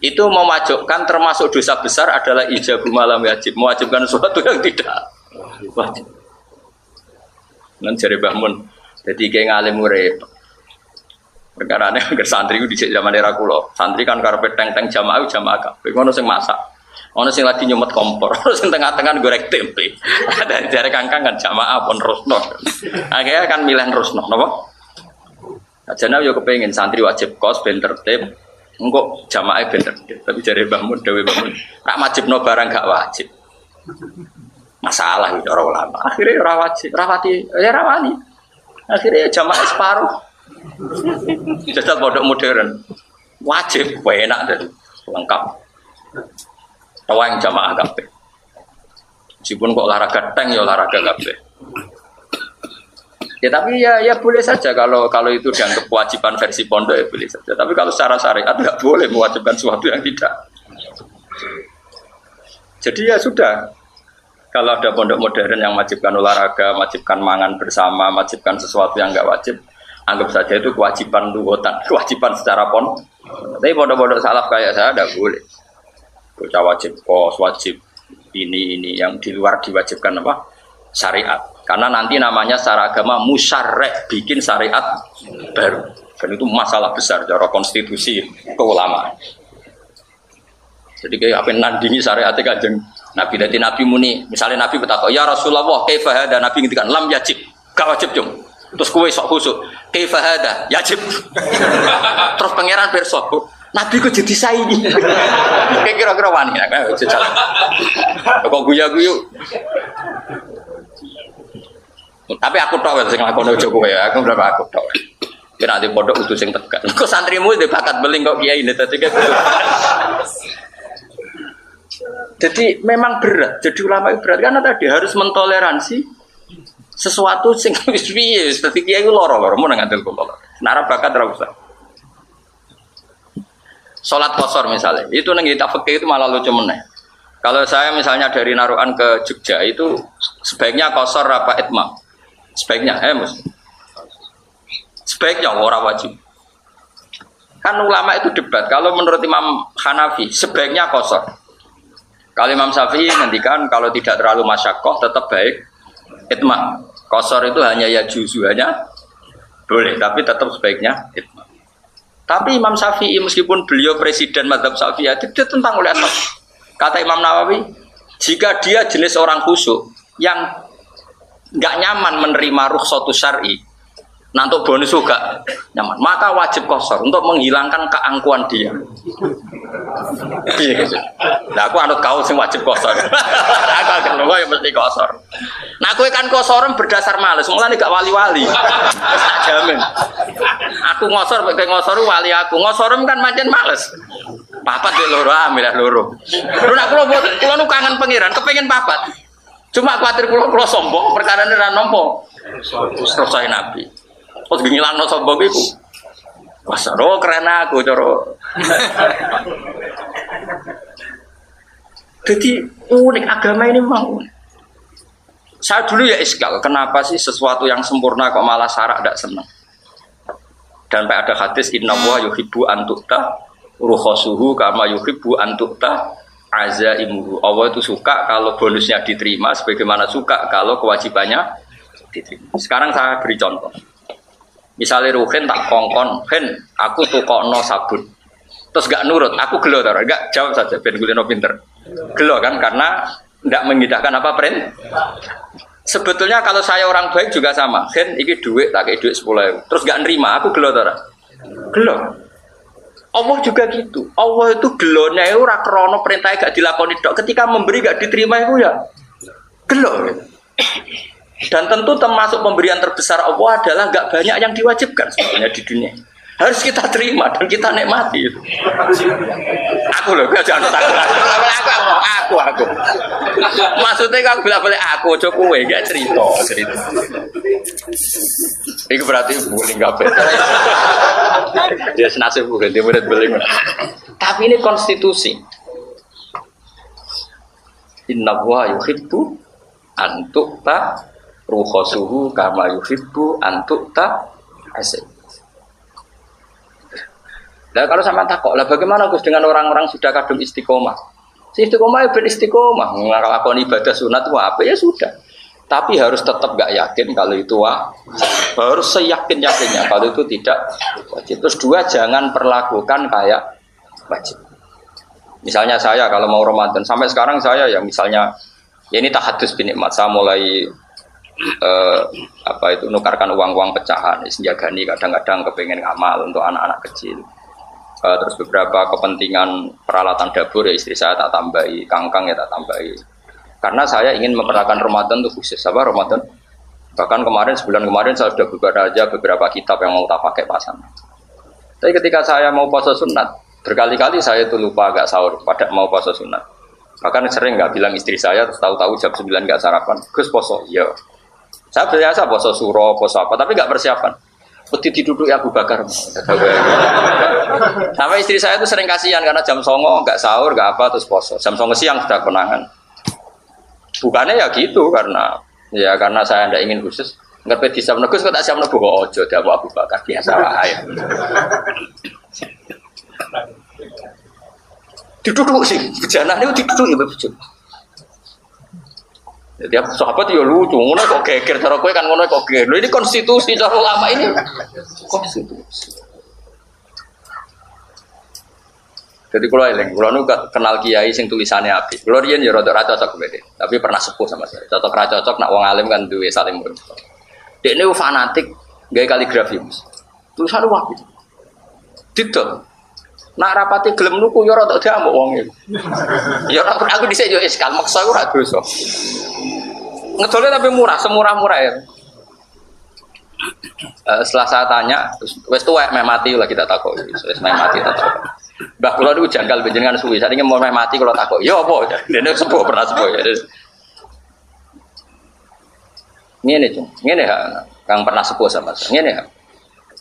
Speaker 1: itu memajukan termasuk dosa besar adalah ijabu malam wajib, mewajibkan sesuatu yang tidak wajib. Nan jare Mbah Mun, dadi kayak ngalim urip. Perkarane ke santri ku dhisik zaman era kula. Santri kan karepe teng-teng jamaah kabeh. Ono sing masak, ono sing lagi nyumet kompor, ono sing tengah-tengah gorek tempe. Ada jare kangkang kan jamaah pun rusno. Akhirnya kan milih rusno, napa? Ajane yo kepengin santri wajib kos ben tertib. Engko jamaah ben tertib. Tapi jare Mbah Mun dhewe Mbah Mun, rak wajibno barang gak wajib. Masalah itu orang ulama. Akhirnya ora wajib, ora wani. Akhirnya jamaah separuh. Jajal pondok modern. Wajib, enak dan lengkap. Tawang jamaah kabeh. Meskipun kok olahraga tank ya olahraga kabeh. Ya tapi ya boleh saja kalau itu dianggap kewajiban versi pondok ya boleh saja. Tapi kalau secara syariat nggak boleh mewajibkan sesuatu yang tidak. Jadi ya sudah. Kalau ada pondok modern yang wajibkan olahraga, wajibkan mangan bersama, wajibkan sesuatu yang nggak wajib, anggap saja itu kewajiban lugotan, kewajiban secara pondok. Tapi pondok-pondok salaf kayak saya tidak boleh. Bocah wajib kos, wajib ini yang di luar diwajibkan apa? Syariat. Karena nanti namanya secara agama musyarrek, bikin syariat baru. Dan itu masalah besar secara konstitusi keulamaan. Jadi kayak apa nandingi syariatnya Kanjeng Nabi. Dari Nabi muni, misalnya Nabi bertakwa, ya Rasulullah, kaifa hada? Nabi ngintikan, lam yajib, gak wajib cung. Terus kowe sok khusuk, kaifa hada? Yajib. Terus pangeran bersok, Nabi kok jadi saingi. Kayak kira-kira wani, kan? Kok guya-guyu. Tapi aku tok sing nglakoni ojo kowe ya, aku berapa aku tok. Kira ade pondok kudu sing tegas. Kok santrimu ndek bakat beling kok kiai ndek dadi kudu. Jadi memang berat. Jadi ulama itu berat karena tadi harus mentoleransi sesuatu sing wis piye, dadi kiai ku loro-loro mun ngantil kula. Nara bakat ora usah. Salat qasar misalnya, itu nang kita fikih itu malah lucu meneh. Kalau saya misalnya dari Narukan ke Jogja itu sebaiknya qasar apa itmam? Sebaiknya, Mus. Sebaiknya orang wajib. Kan ulama itu debat. Kalau menurut Imam Hanafi, sebaiknya qasar. Kalau Imam Syafi'i ngendikan kalau tidak terlalu masyaqqah tetap baik itmam. Qasar itu hanya ya juzu hanya boleh, tapi tetap sebaiknya itmam. Tapi Imam Syafi'i meskipun beliau presiden mazhab Syafi'i itu tentang oleh asal. Kata Imam Nawawi, jika dia jenis orang khusyuk yang nggak nyaman menerima rukhsatus syar'i, nanti bonus juga nyaman, maka wajib qasar untuk menghilangkan keangkuhan dia. Iya gitu. Nah aku anut kau sing wajib qasar. Aku akan nunggu yang mesti qasar. Nah aku kan qasaran berdasar males, mulane gak wali-wali. Tak jamin. Aku ngosor, kayak ngosor wali aku. Ngosorem kan mancen males. Papat dek loro, milih loro. Lu nak kulo nu kangen pangeran, kepengin papat. Cuma khawatir kulo sombong, perkara ini ora nampa. Selesai Nabi. Terus ngilangno sombong iku. Wah, seru keren aku cara. Jadi unik agama ini memang unik. Saya dulu ya iskal, kenapa sih sesuatu yang sempurna kok malah syarak tidak senang? Dan ada hadis inna wa yuhibbu an tu'ta rukhasuhu kama yuhibbu an tu'ta azaimuhu. Allah itu suka kalau bonusnya diterima sebagaimana suka kalau kewajibannya diterima. Sekarang saya beri contoh. Misalnya Ruhin tak kongkon, Hen, aku tukokno sabun. Terus gak nurut, aku gelo ta, gak jawab saja ben kulino pinter. Gelo kan karena tidak mengindahkan apa print. Sebetulnya kalau saya orang baik juga sama. Hen, iki duit tak kayak duit 10.000. Terus gak nerima, aku gelo ta. Gelo. Allah juga gitu. Allah itu gelonya itu ora krana perintah gak dilakoni tok. Ketika memberi gak diterima itu ya gelo. Dan tentu termasuk pemberian terbesar Allah adalah gak banyak yang diwajibkan sebetulnya di dunia. Harus kita terima dan kita nikmati itu. Aku loh, jangan aku. Maksudnya kalau bilang aku, coba kowe gak cerita. Itu berarti boleh nggak betul. Dia senasib bukan dia murid beling. Tapi ini konstitusi. Inna wa yuhibbu antukta rukhasuhu kama yuhibbu antukta asik. Lah kalau sampean takok, lah bagaimana Gus dengan orang-orang sudah kadung istiqomah? Si istiqomah ya ben istiqomah, nglakoni ibadah sunat itu apa ya sudah. Tapi harus tetap gak yakin kalau itu harus seyakin-yakinnya kalau itu tidak wajib. Terus dua, jangan perlakukan kayak wajib. Misalnya saya kalau mau Ramadan sampai sekarang saya ya misalnya ya ini tahadus bin nikmat, saya mulai nukarkan uang-uang pecahan, senjagani kadang-kadang kepengen ngamal untuk anak-anak kecil. Terus beberapa kepentingan peralatan dapur ya istri saya tak tambahi, kangkang ya tak tambahi. Karena saya ingin memperlakukan Ramadan itu khusus Ramadan. Bahkan sebulan kemarin saya sudah buka aja beberapa kitab yang mau tak pakai pasang. Tapi ketika saya mau puasa sunat, berkali-kali saya itu lupa agak sahur pada mau puasa sunat. Bahkan sering nggak bilang istri saya, terus tahu-tahu jam 9 nggak sarapan. Gus poso, iya. Saya biasa poso suro, poso apa, tapi nggak persiapan. Putih diduduk ya Abu Bakar. Sampai istri saya itu sering kasihan karena jam 09.00 nggak sahur, nggak apa, terus poso. Jam 09.00 siang sudah konangan. Bukannya ya gitu karena saya tidak ingin khusus. Ngerti di siap negus kok tak siap negus kok ojo dia Abu Bakar biasa wae. Duduk sih, bejana itu duduk ya betul. Jadi sahabat ya lucu, ngono kok geger cara kowe kan ngono kok geger. Ini konstitusi cara ulama ini. Konstitusi. Jadi kalau nu kenal kiai sing tulisannya api. Kalau riyen ya rada ra cocok beda, tapi pernah sepuh sama saya. Cocok ra cocok nak wong alim kan duwe saling murid. Dek niku fanatik gawe kaligrafi. Tulisan wapi. Didol. Nak rapati gelem nuku ya rada diamuk wong iki. Ya aku dhisik yo iskal maksa aku ra dosa. Ngedole tapi murah, semurah-murah ya. Setelah saya tanya, wis tuwek meh mati lah kita takok. Wis meh mati tak takok. Mbah kula niku janggal panjenengan suwi. Sakniki mau meh mati kula takok. Ya apa? Dene sepuh pernah sepuh ya. Ngene, Cung. Ngene ha, Kang pernah sepuh sama saya. Ngene ha.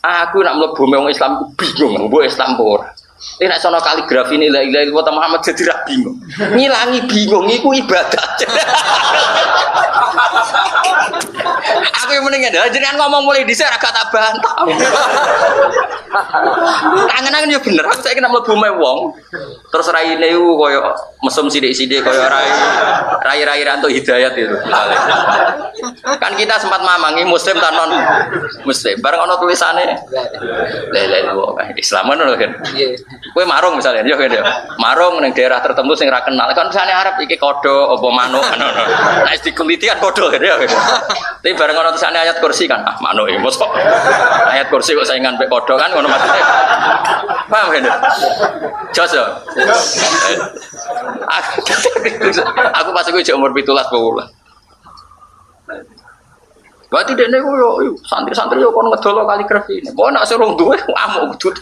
Speaker 1: Aku nak mlebu wong Islam bingung, mbok Islam apa ora. Nek sono kaligrafi ini la ilaha illallah Muhammad jadi ra bingung. Ngilangi bingung iku ibadah. Aku yang mendingan dah, jenengan ngomong mulai dhisik ra gak tak bantah. Kangen-kangen ya bener, aku saiki nek mlebu wong terus raine iku koyo mesum sithik-sithik koyo rai ranto hidayat itu. Kan kita sempat mamangi muslim ta non muslim. Bareng ana tulisane la ilaha illallah Islam ngono kan. Kowe marung misalnya yo kan ya. Marung ning daerah tertentu sing ra kenal. Kan misale arep iki kodho apa manuk ngono. Nek dikulitian kodho kan ya. Tapi bareng ana tulisane ayat kursi kan. Ah manuk iki mosok. Ayat kursi kok saingan mek kodho kan ngono maksudnya. Paham kan? Jos yo. Aku pas aku umur 17 pula. Berarti dene yo santri-santri yo kon ngedol kaligrafi ini. Kok nek suruh duwe amuk kudut.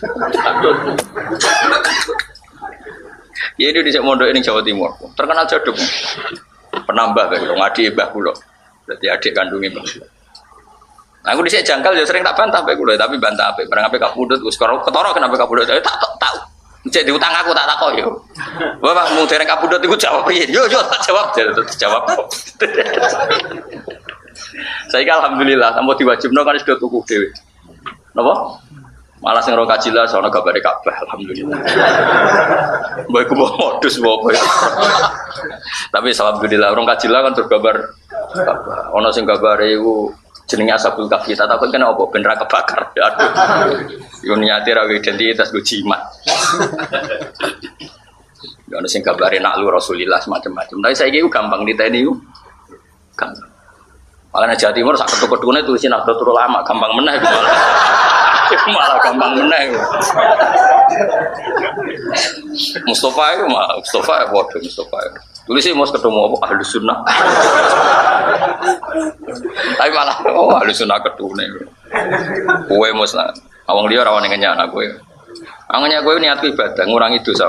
Speaker 1: Ya ini dhisik mondok ning Jawa Timur. Terkenal jodhok. Penambah kaya ngadi mbah kula. Berarti adik kandunge mbah. Aku dhisik jangkal ya sering tak bantah mbah kula, tapi bantah apik. Barang apik kabudut wis ketara kenapa kabudut. Tak cek diutang aku tak takok yo. Bapak mung dereng kabudut iku jawab piye? Yo tak jawab. Saya alhamdulillah, tanpa diwajibno kan sudah tuku dhewe. Napa? Malah sing ora kajilah sono gambare Ka'bah alhamdulillah. Mbok iku modus apa ya. Tapi alhamdulillah orang kajilah kan tergambar Ka'bah. Ana sing gambare iku jenenge Ashabul Kahfi. Tak takon kena apa ben ra kebakar. Aduh. Yo niate ra identitas go jimat. Yo ana sing gambare nak lu Rasulillah macam-macam. Tapi saiki ku gampang diteni ku. Gampang. Malah Jawa Timur sak ketuk-ketukune tulisin Nahdlatul Ulama gampang meneh malah gampang meneh. Mustafa itu waduh Mustafa. Tulisnya mau ketemu apa Ahlus Sunnah. Tapi malah Ahlus Sunnah ketune. Kowe mos awang liya ora wani ngenyak kowe. Angganya gue niat ibadah, ngurangi dosa.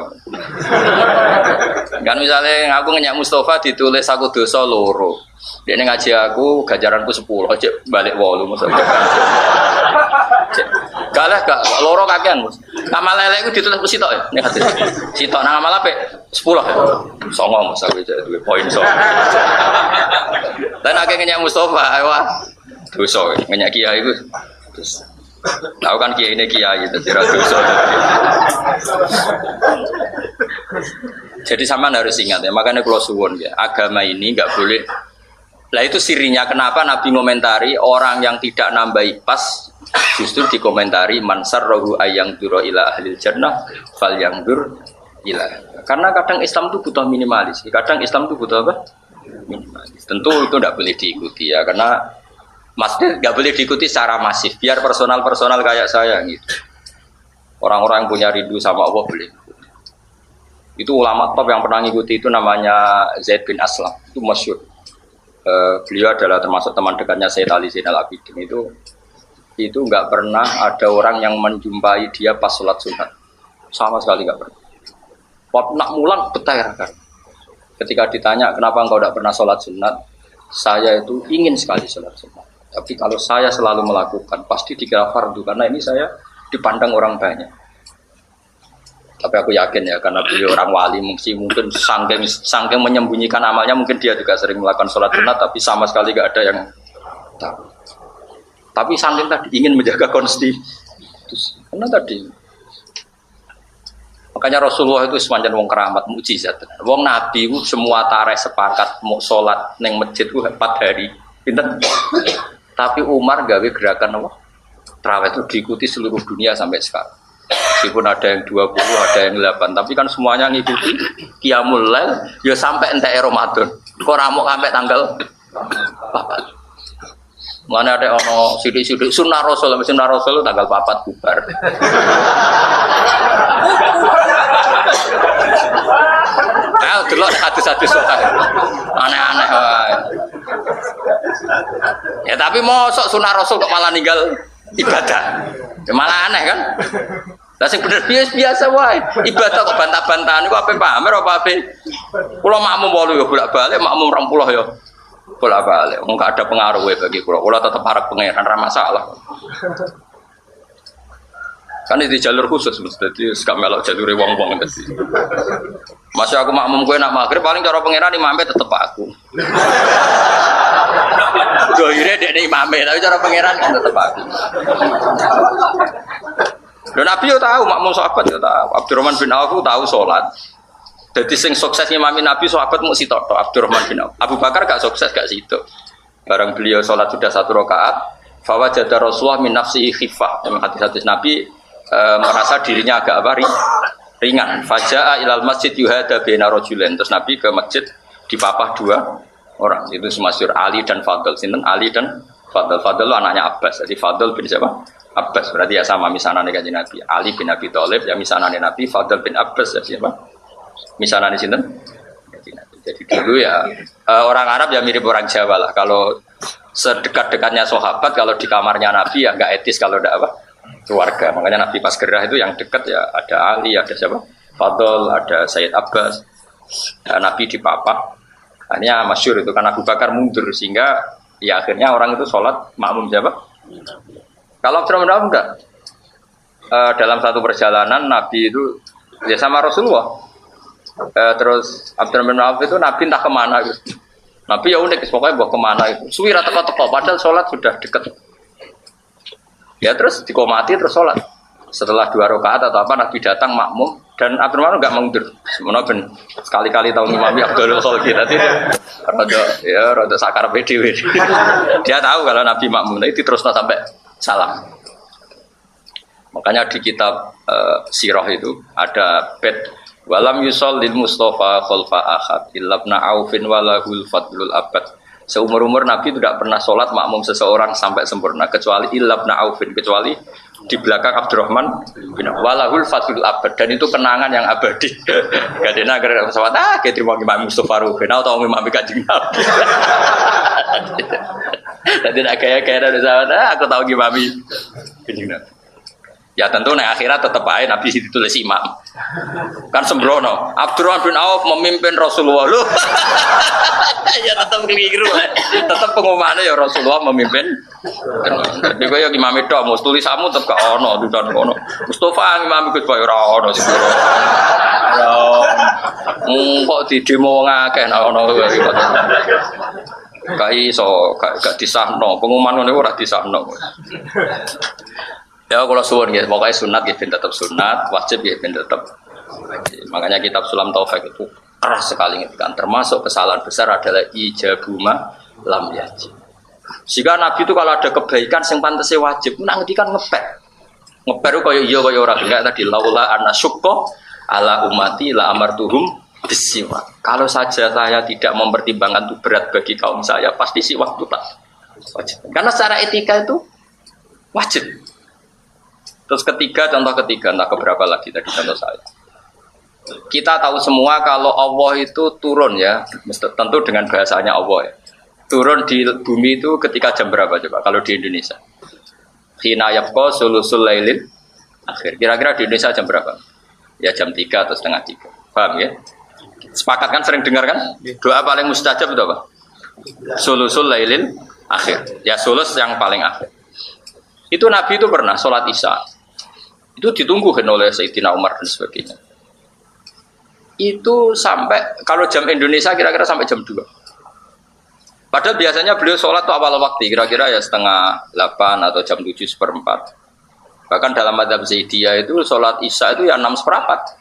Speaker 1: Kan misalnya aku ngenyak Mustafa ditulis aku dosa loro. Dia ngaji aku gajaranku 10, aja balik 8 maksudnya. Kalah gak loro kakean Mus. Amal elek iku ditulis sitok ya. Nek hadis. Sitok nang amal apik 10 ya. Songo Mus aku duwe poin songo. Dan akeh ngenyak Mustafa, wah dosa ngenyak kiai iku. Tahu kan kiai ini kiai itu tidak dosa. Jadi sama harus ingat ya, makanya kalau suwon ya, agama ini nggak boleh. Lah itu sirinya kenapa Nabi ngomentari orang yang tidak nambahi pas justru dikomentari mansar rohu ayang duro ila ahlil jannah fal yang dur ila. Karena kadang Islam itu butuh minimalis, kadang Islam itu butuh apa? Minimalis. Tentu itu tidak boleh diikuti ya, karena masjid nggak boleh diikuti secara masif. Biar personal kayak saya gitu. Orang-orang yang punya rindu sama Allah boleh. Itu ulama top yang pernah ngikuti itu namanya Zaid bin Aslam. Itu masyhur. Beliau adalah termasuk teman dekatnya Sayyid Ali Zainal Abidin. Itu nggak pernah ada orang yang menjumpai dia pas sholat sunat. Sama sekali nggak pernah. Waktu nak mulang betah kan. Ketika ditanya kenapa engkau tidak pernah sholat sunat, saya itu ingin sekali sholat sunat. Tapi kalau saya selalu melakukan, pasti dikira fardu karena ini saya dipandang orang banyak. Tapi aku yakin ya, karena beliau orang wali, mungkin sangking menyembunyikan amalnya, mungkin dia juga sering melakukan sholat sunat, tapi sama sekali gak ada yang tahu. Tapi sangking tadi ingin menjaga konstitusi, karena tadi. Makanya Rasulullah itu semacam wong keramat, mukjizat. Wong Nabi itu semua tarikh sepakat mau sholat neng masjid itu 4 hari. Pinter. Tapi Umar gawe gerakan apa? Tarawih itu diikuti seluruh dunia sampai sekarang. Meskipun ada yang 20, ada yang 8, tapi kan semuanya ngikuti Qiyamul Lail ya sampai entek Ramadan. Kok ramuk sampai tanggal 4. Mana ada ono sidik-sidik sunah Rasul tanggal 4 bubar. Ayo delok hadis-hadis sahih. Aneh-aneh wae. Ya tapi mosok sunah Rasul kok malah ninggal ibadah. Ya malah aneh kan? Lah sing bener biasa wae. Ibadah kok bantah-bantahan iku ape pamer apa ape? Kula makmum 8 ya bolak-balik, makmum 20 ya bolak-balik. Wong gak ada pengaruh bagi kula. Kula tetep arep pangeran ra masalah. Kan itu jalur khusus, jadi gak melok jalure wong-wong tadi. Masih aku makmum kowe nak maghrib paling cara pangeran imame tetep aku. Doire dekne imame, tapi cara pangeran kan tetep aku. Lho Nabi yo tahu, makmum sahabat yo tahu. Abdurrahman bin Auf tahu salat. Jadi sing sukses ngimami Nabi sahabat mung sitok tok Abdurrahman bin Auf. Abu Bakar gak sukses gak situ. Barang beliau salat sudah 1 rakaat, fa wajada Rasulullah min nafsihi khifah. Dalam hadis-hadis Nabi merasa dirinya agak apa ringan. Fajaa ilal masjid yuhada baina rajulain. Terus Nabi ke masjid dipapah 2 orang. Itu semasyhur Ali dan Fadl. Sinten Ali dan Fadl. Fadl itu anaknya Abbas. Jadi Fadl bin siapa? Abbas. Berarti ya sama misanane kanjeng Nabi. Ali bin Abi Thalib ya misanane Nabi, Fadl bin Abbas ya siapa? Misanane sinten? Jadi dulu ya orang Arab ya mirip orang Jawa lah. Kalau sedekat-dekatnya sahabat, kalau di kamarnya Nabi ya enggak etis kalau enggak apa? Keluarga. Makanya Nabi pas gerah itu yang dekat ya ada Ali, ada siapa? Fadl, ada Sayyid Abbas. Nabi dipapah. Hanya masyhur itu kan Abu Bakar mundur sehingga ya akhirnya orang itu sholat makmum siapa? Kalau Abdurrahman enggak. Dalam satu perjalanan Nabi itu ya sama Rasulullah. Terus Abdurrahman itu Nabi entah kemana gitu. Nabi ya unik pokoknya bawa kemana itu. Suwi teko-teko padahal sholat sudah dekat. Ya terus dikomati terus sholat. Setelah 2 rakaat atau apa Nabi datang makmum dan Abdurrahman enggak mundur. Semono ben sekali-kali tahu ngimami Abdul Khalid tadi rada sakar PDW. Dia tahu kalau Nabi makmum itu terus sampai salam. Makanya di kitab sirah itu ada bed walam yusallil Mustafa khalfa ahad illabna aufin walahul fadlul abad. Seumur-umur Nabi tidak pernah sholat makmum seseorang sampai sempurna kecuali illabna aufin, kecuali di belakang Abdurrahman bin walahul fadlul abad, dan itu kenangan yang abadi. Gadena gara pesawat kayak terima Imam Mustafa Ruhin atau Imam Kanjeng Nabi. Jadi nak kayak pesawat aku tahu Imam Kanjeng Nabi. Ya tentu nek akhirat tetap aja Nabi ditulis imam. Kan sembrono. Abdurrahman bin Auf memimpin Rasulullah. Loh. Ya tetap keliru. Tetap pengumumannya ya Rasulullah memimpin. Jadi kaya imam itu mau tulisanmu tetap gak ono dudan ono. Mustafa imam ikut bae ora ono sing. Kok di demo ngakeh ono. Gak iso, gak disahno. Pengumuman ngene ora disahno. Ya kalau suwun ya, pokoknya sunat ya ben tetap sunat, wajib ya ben tetap wajib. Makanya kitab Sulam Taufik itu keras sekali kan. Termasuk kesalahan besar adalah ijabuma lam yajib. Jika Nabi itu kalau ada kebaikan yang pantasnya wajib, nak ngendikan ngepek. Ngepek itu kaya iya kaya ora enggak tadi laula ana syukka ala umati la amartuhum bisiwa. Kalau saja saya tidak mempertimbangkan itu berat bagi kaum saya, pasti siwak itu tak wajib. Karena secara etika itu wajib. Terus ketiga, contoh ketiga, entah keberapa lagi tadi contoh saya. Kita tahu semua kalau Allah itu turun ya, tentu dengan bahasanya Allah ya. Turun di bumi itu ketika jam berapa coba kalau di Indonesia? Hina yabqa sulusul lailin akhir. Kira-kira di Indonesia jam berapa? Ya jam 3 atau setengah 3. Paham ya? Sepakat kan, sering dengar kan? Doa paling mustajab itu apa? Sulusul lailin akhir. Ya sulus yang paling akhir. Itu Nabi itu pernah sholat Isya. Itu ditungguin oleh Sayyidina Umar dan sebagainya. Itu sampai, kalau jam Indonesia kira-kira sampai jam 2. Padahal biasanya beliau sholat itu awal waktu, kira-kira ya setengah 8 atau jam 7:04. Bahkan dalam madzhab Zaidiyah itu sholat Isya itu ya 6:04.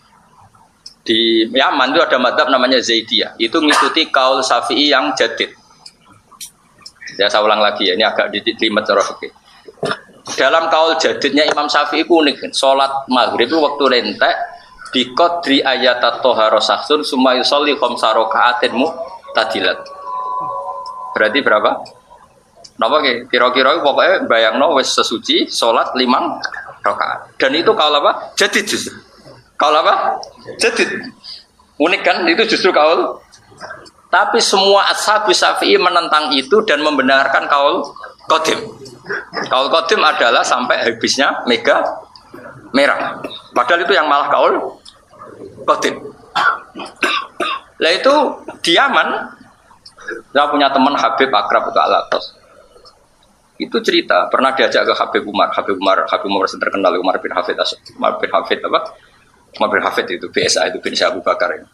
Speaker 1: Di Yaman itu ada madzhab namanya Zaidiyah. Itu mengikuti kaul Syafi'i yang jadid. Ya saya ulang lagi ya, ini agak dilimet cara fikih. Dalam kaul jadidnya Imam Syafi'i itu unik. Sholat maghrib itu waktu lentek biqadri ayatat toharo saksun summa yusolli khamsa raka'atin mu'tadilat. Berarti berapa? Napa kira-kira pokoknya bayangno wis sesuci sholat 5 rakaat. Dan itu kaul apa? Jadid justru. Kaul apa? Jadid. Unik kan? Itu justru kaul. Tapi semua ashabus Syafi'i menentang itu dan membenarkan kaul qadim. Kaul qadim adalah sampai habisnya mega merah. Padahal itu yang malah kaul qadim. Lah itu di Yaman, saya punya teman Habib akrab itu Alatos. Itu cerita pernah diajak ke Habib Umar terkenal Umar bin Hafid apa? Umar bin Hafid itu BSA itu bin Abu Bakar ini.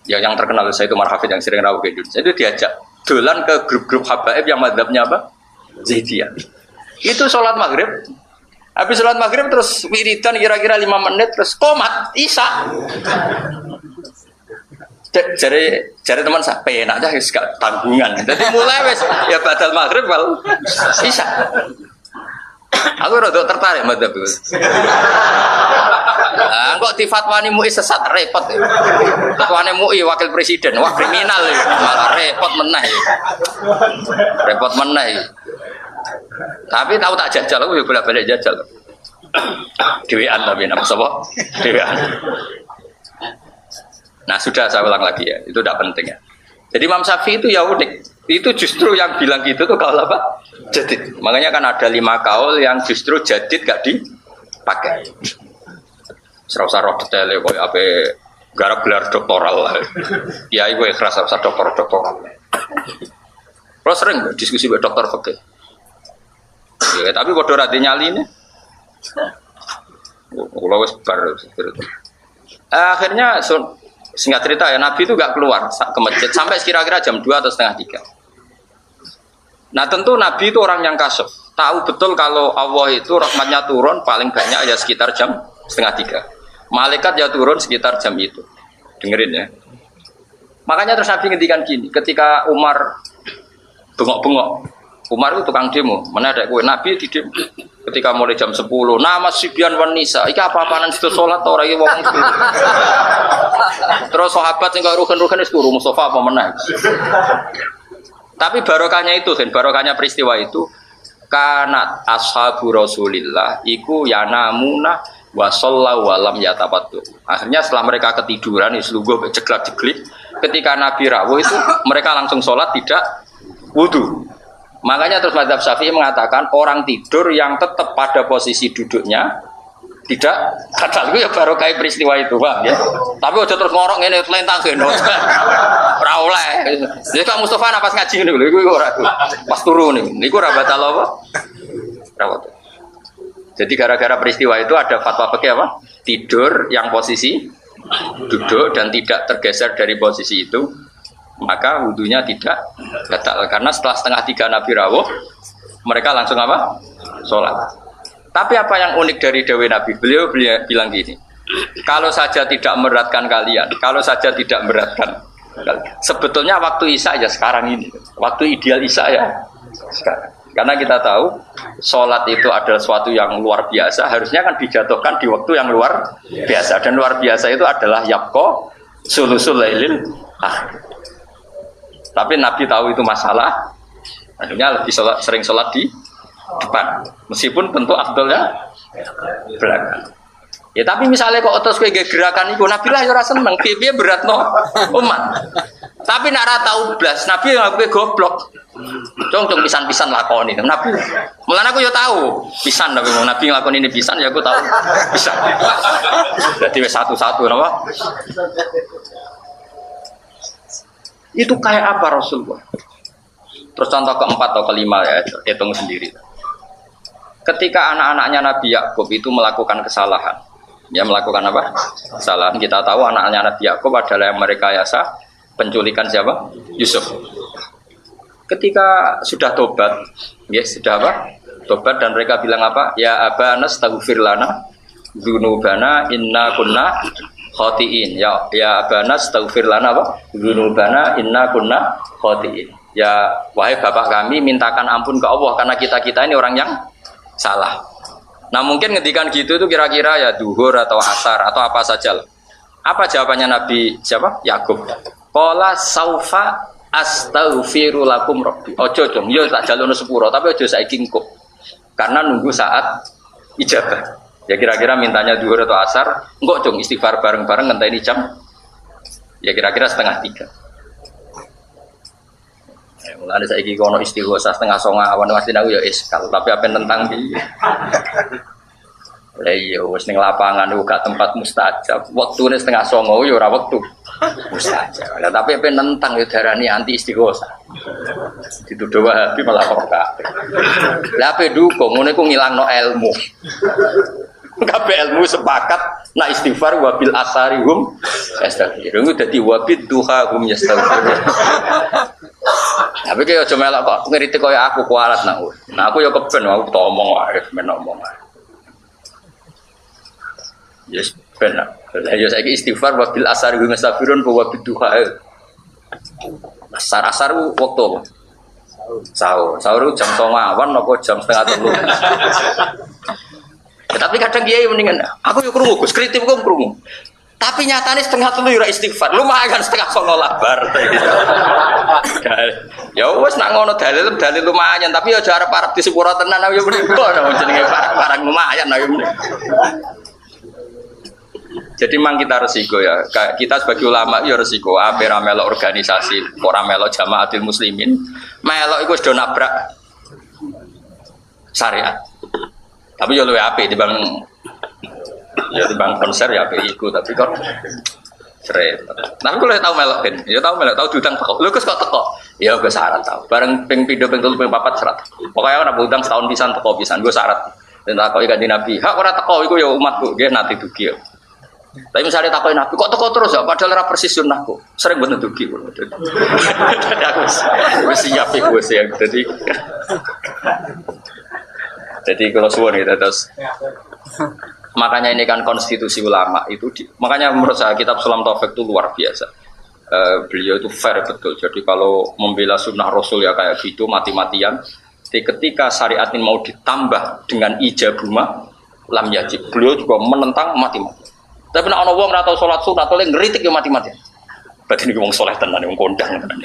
Speaker 1: Ya yang terkenal saya itu Umar Hafid yang sering rawuh ke Indonesia. Itu diajak dolan ke grup-grup habaib yang madzhabnya apa? Zaidiyah. Itu sholat maghrib. Habis sholat maghrib terus wiridan kira-kira 5 menit terus komat Isya. Jari teman saya penak aja gak tanggungan. Jadi mulai wes ya badal maghrib wal Isya. Aku rada tertarik madzhab itu. Kok difatwani MUI sesat repot. Fatwani MUI wakil presiden, wah kriminal ya. Malah repot meneh. Repot meneh. Tapi tahu tak jajal, aku bolak balik jajal. Dewean tapi nama sapa? Dewean. Nah sudah saya ulang lagi ya, itu tidak penting ya. Jadi Imam Syafi'i itu ya unik. Itu justru yang bilang gitu tuh kaul apa? Jadid. Makanya kan ada 5 kaul yang justru jadid gak dipakai. Serasa roh detailnya kok apa garap gelar doktoral lah. Ya ibu ikhlas serasa doktoral. Kalau sering diskusi dengan dokter fikih. Ya, tapi bodoh rati nyali ini. Kalau wes bar. Akhirnya singkat cerita ya Nabi itu gak keluar ke masjid sampai kira-kira jam 2 atau setengah 3. Nah tentu Nabi itu orang yang kasyaf, tahu betul kalau Allah itu rahmatnya turun paling banyak ya sekitar jam setengah 3. Malaikat ya turun sekitar jam itu. Dengerin ya. Makanya terus Nabi ngendikan gini, ketika Umar bengok-bengok, Umar itu tukang demo, mana ada kue Nabi di demo. Ketika mulai jam 10, nama Sibyan wan Nisa, iki apa-apaan situ sholat ora iki wong itu. Terus sahabat sing karo rugen-rugen wis turu Mustafa apa meneh. Tapi barokahnya itu kan, barokahnya peristiwa itu kanat ashabu Rasulillah iku yanamuna wa shallallahu walam yatapattu. Akhirnya setelah mereka ketiduran islungguh ceklak-ceklik, ketika Nabi rawuh itu mereka langsung sholat tidak wudu. Makanya terus mazhab Syafi'i mengatakan orang tidur yang tetap pada posisi duduknya tidak kata itu ya barokah peristiwa itu, Bang ya. Tapi aja terus ngorok ngene telentang gendong. Ora oleh. Jadi Kak Mustafa napas ngaji ngene lho iku ora. Pas turu niku ora batal apa? Ora batal. Jadi gara-gara peristiwa itu ada fatwa fikih apa? Tidur yang posisi duduk dan tidak tergeser dari posisi itu, maka wudunya tidak batal. Karena setelah setengah 3 Nabi rawuh, mereka langsung apa? Sholat. Tapi apa yang unik dari Dewi Nabi? Beliau bilang gini, kalau saja tidak memberatkan kalian, kalau saja tidak memberatkan, sebetulnya waktu Isya ya sekarang ini, waktu ideal Isya ya sekarang. Karena kita tahu sholat itu adalah sesuatu yang luar biasa, harusnya kan dijatuhkan di waktu yang luar biasa, dan luar biasa itu adalah yabqa sulusul lailil akhir. Tapi Nabi tahu itu masalah, akhirnya lebih sering sholat di depan, meskipun tentu afdolnya belakang. Ya tapi misalnya kok otos kowe gerakan iku Nabi lah ya ora seneng, piye beratno umat. Tapi nek ora tau blas, Nabi yang aku goblok. Cung pisan-pisan lakoni. Nabi. Mulane aku ya tahu pisan tapi Nabi nglakoni ini pisan ya aku tahu pisan. Jadi wis satu-satu napa? Itu kayak apa Rasulullah? Terus contoh keempat atau kelima ya, hitung sendiri. Ketika anak-anaknya Nabi Yakub itu melakukan kesalahan, ya melakukan apa? Kesalahan. Kita tahu anak-anaknya Nabi Yakub adalah yang merekayasa penculikan siapa? Yusuf. Ketika sudah tobat, ya sudah apa? Tobat dan mereka bilang apa? Ya abana astaghfir lana dzunubana inna kunna khotiin. Ya abana astaghfir lana apa? Dzunubana inna kunna khotiin. Ya wahai bapak kami, mintakan ampun ke Allah karena kita-kita ini orang yang salah. Nah mungkin ngedikan gitu itu kira-kira ya duhur atau asar atau apa saja. Apa jawabannya Nabi siapa? Yakub. Qala saufa astaghfiru lakum rabbi. Ojo dong, yo tak jalono sepuro tapi ojo saiki engko. Karena nunggu saat ijabah. Ya kira-kira mintanya duhur atau asar, engko dong istighfar bareng-bareng ngenteni jam. Ya kira-kira 2:30. Mulane saiki kono istighosa 9:30 awan mesti aku ya iskal, tapi apa tentang iki. Lah iya wis ning lapangan uga tempat mustajab. Wektune 9:30 ya ora wektu mustajab. Lah tapi apa nentang ya darani anti istighosa. Dituduh Wahabi malah kok kabeh. Lah ape dukung ngene ku ngilangno ilmu. Kabeh ilmu sepakat nak istighfar wabil asarihum yastaghfirun dadi wabid duha hum yastaghfirun. Tapi kaya aja melok kok ngritik kaya aku kualat nak. Nah aku ya keben aku omong wae men omong. Yes benar. Lah ya saiki istighfar wabil asarihum yastaghfirun wabid duha. Asar waktu apa? Sahur jam 09.00 awan apa jam 2:30. Tapi kadang kiai mendingan aku yo krungu Gus kritik kok krungu. Tapi nyatane 2:30 yo istighfar. Lumayan 2:30 labar. Ya wis nak ngono dalil lumayan tapi yo arep-arep di sepuro tenan yo mending jenenge barang lumayan yo mending. Jadi memang kita resiko ya. Kita sebagai ulama ya resiko. Ape ra melok organisasi, ora melok jamaatul muslimin. Melok iku wis do nabrak syariat. Tapi yo luwe apik dibanding konser ya apik iku tapi kok seret. Nah aku lek tau melok ben, ya tau melok tau diutang teko. Lho kok teko? Ya gue syarat tau. Bareng ping 7 ping 3 ping 4 syarat. Pokoke ana utang setahun pisan teko pisan gue syarat. Dan takoki kanjeng Nabi, "Hak ora teko iku ya umatku, nggih nanti dugi." Tapi misalnya takoki Nabi, "Kok teko terus ya padahal ora persis sunnahku." Sering bener dugi. Jadi aku wis siap iku wis ya. Jadi kalau suwon itu terus makanya ini kan konstitusi ulama itu makanya menurut saya kitab Sulam Taufik itu luar biasa. Beliau itu fair betul. Jadi kalau membela sunnah Rasul ya kayak gitu mati-matian. Jadi ketika syariat ini mau ditambah dengan ijabuma lam yajib. Beliau juga menentang mati-mati. Tapi nek ana wong ora tau salat sunat oleh ngritik ya mati-mati. Berarti niku wong saleh tenan wong kondang tenan.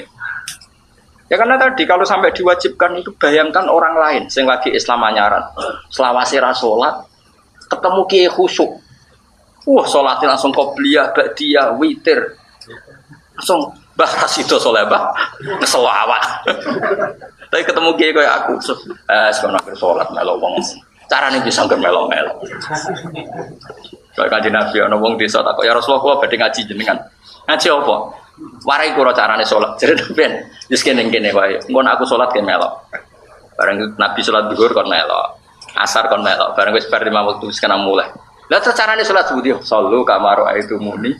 Speaker 1: Ya karena tadi kalau sampai diwajibkan itu bayangkan orang lain sing lagi Islam anyaran. Selawase ra salat ketemu kiai khusyuk. Wah, salatnya langsung qobliyah, ba'diyah, witir. Langsung bahas itu salat bah. Keselawat. Tapi ketemu kiai kayak aku, sebenarnya salat melo wong. Carane bisa ngger melo-melo. Kayak kanjeng Nabi ana wong desa takok ya Rasulullah badhe ngaji jenengan. Ngaji apa? Warai kula carane salat. Jare ben wis kene-kene wae. Engko aku salat ke melok. Bareng Nabi salat zuhur kon melok. Asar kon melok. Bareng wis bar 5 waktu wis kena mulai. Lah terus carane salat subuh dia sallu kamaru itu muni.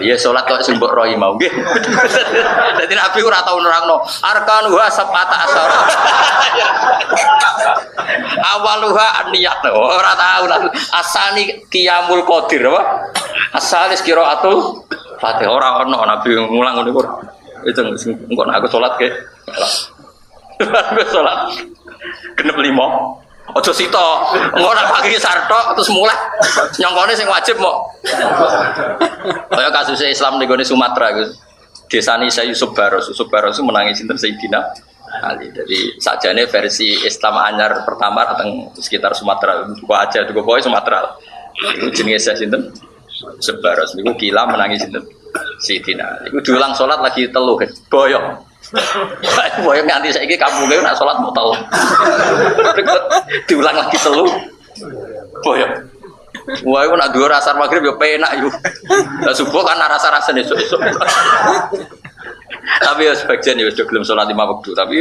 Speaker 1: Ya salat kok sing mbok rohi mau nggih. Dadi Nabi ora tau nerangno arkanuha sab'ata asyara. Awaluha niat ora tau asani qiyamul qadir apa? Asalis qiraatul Fatihah ora ono Nabi ngulang ngono iku. Itu engko aku salat ke. Aku salat genep 5. Ojo sito, engko ora pagi sartok terus mulai nyongkone sing wajib mok. Kaya kasus Islam ning gone Sumatera iku. Desane Saya Yusuf Baros itu menangi sinten Sayyidina Ali. Jadi sakjane versi Islam anyar pertama teng sekitar Sumatera. Ku aja tuku pokoke Sumatera. Iku jenenge sinten? Yusuf Baros niku kila menangi sinten Sayyidina. Iku diulang salat lagi telu boyong. Boyong nganti saiki kampunge nak salat mau tau. Diulang lagi telu. Boyong. Wah, iku nak dhuwur asar magrib yo penak yo. Lah subuh kan rasa-rasane esuk-esuk. Tapi ya sebagian ya sudah belum sholat 5 waktu. Tapi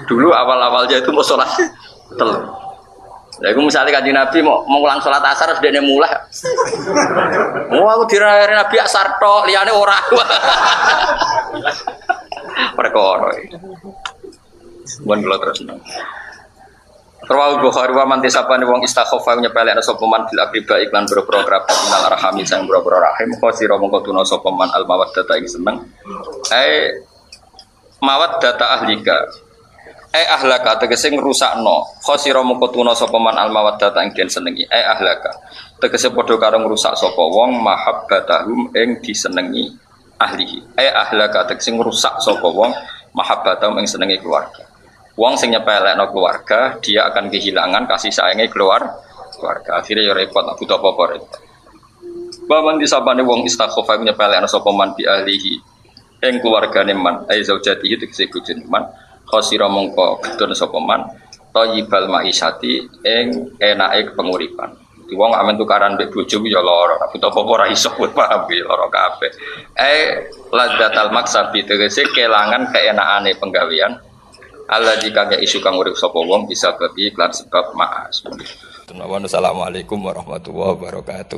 Speaker 1: dulu awal-awalnya itu mau sholat telu. Lah iku misale Kanjeng Nabi mau ngulang sholat asar sudah mulai. Oh aku dirayani Nabi asar tok, liyane ora. Perkara. Mun kula terus. Rawal Bukhari wa man tisabane wong istakhafa nyepelekna sapa man bil aqiba iklan boro-boro kerabat minal arhami sang boro-boro rahim khosira mongko tuna sapa man al mawaddata ing seneng. Mawaddata ahlika. Ahlaka tegese ngrusakno khosira mongko tuna sapa man al mawaddata ing den senengi. Ahlaka tegese padha karo ngrusak sapa wong mahabbatahum ing disenengi ahlihi. Ahlaka tegese ngrusak sapa wong mahabbatahum ing senengi keluarga. Wong sing nyepelekno keluarga, dia akan kehilangan kasih sayangnya keluarga. Akhirnya ya repot, aku tak apa-apa repot. Baman disabane wong istakhafa nyepelekno sapa man bi ahlihi ing keluargane man, zaujatihi tegese bojone man, khosira mongko gedon sapa man, thayyibal maisati ing enake penguripan. Di wong amen tukaran mbek bojo ya lara, aku tak apa-apa ora iso paham ya lara kabeh. Ladzatal maksabi tegese kelangan keenakane penggawean. Allah jika gak isu kang urip sapa wong bisa babi lan sebab maas. Assalamualaikum warahmatullahi wabarakatuh.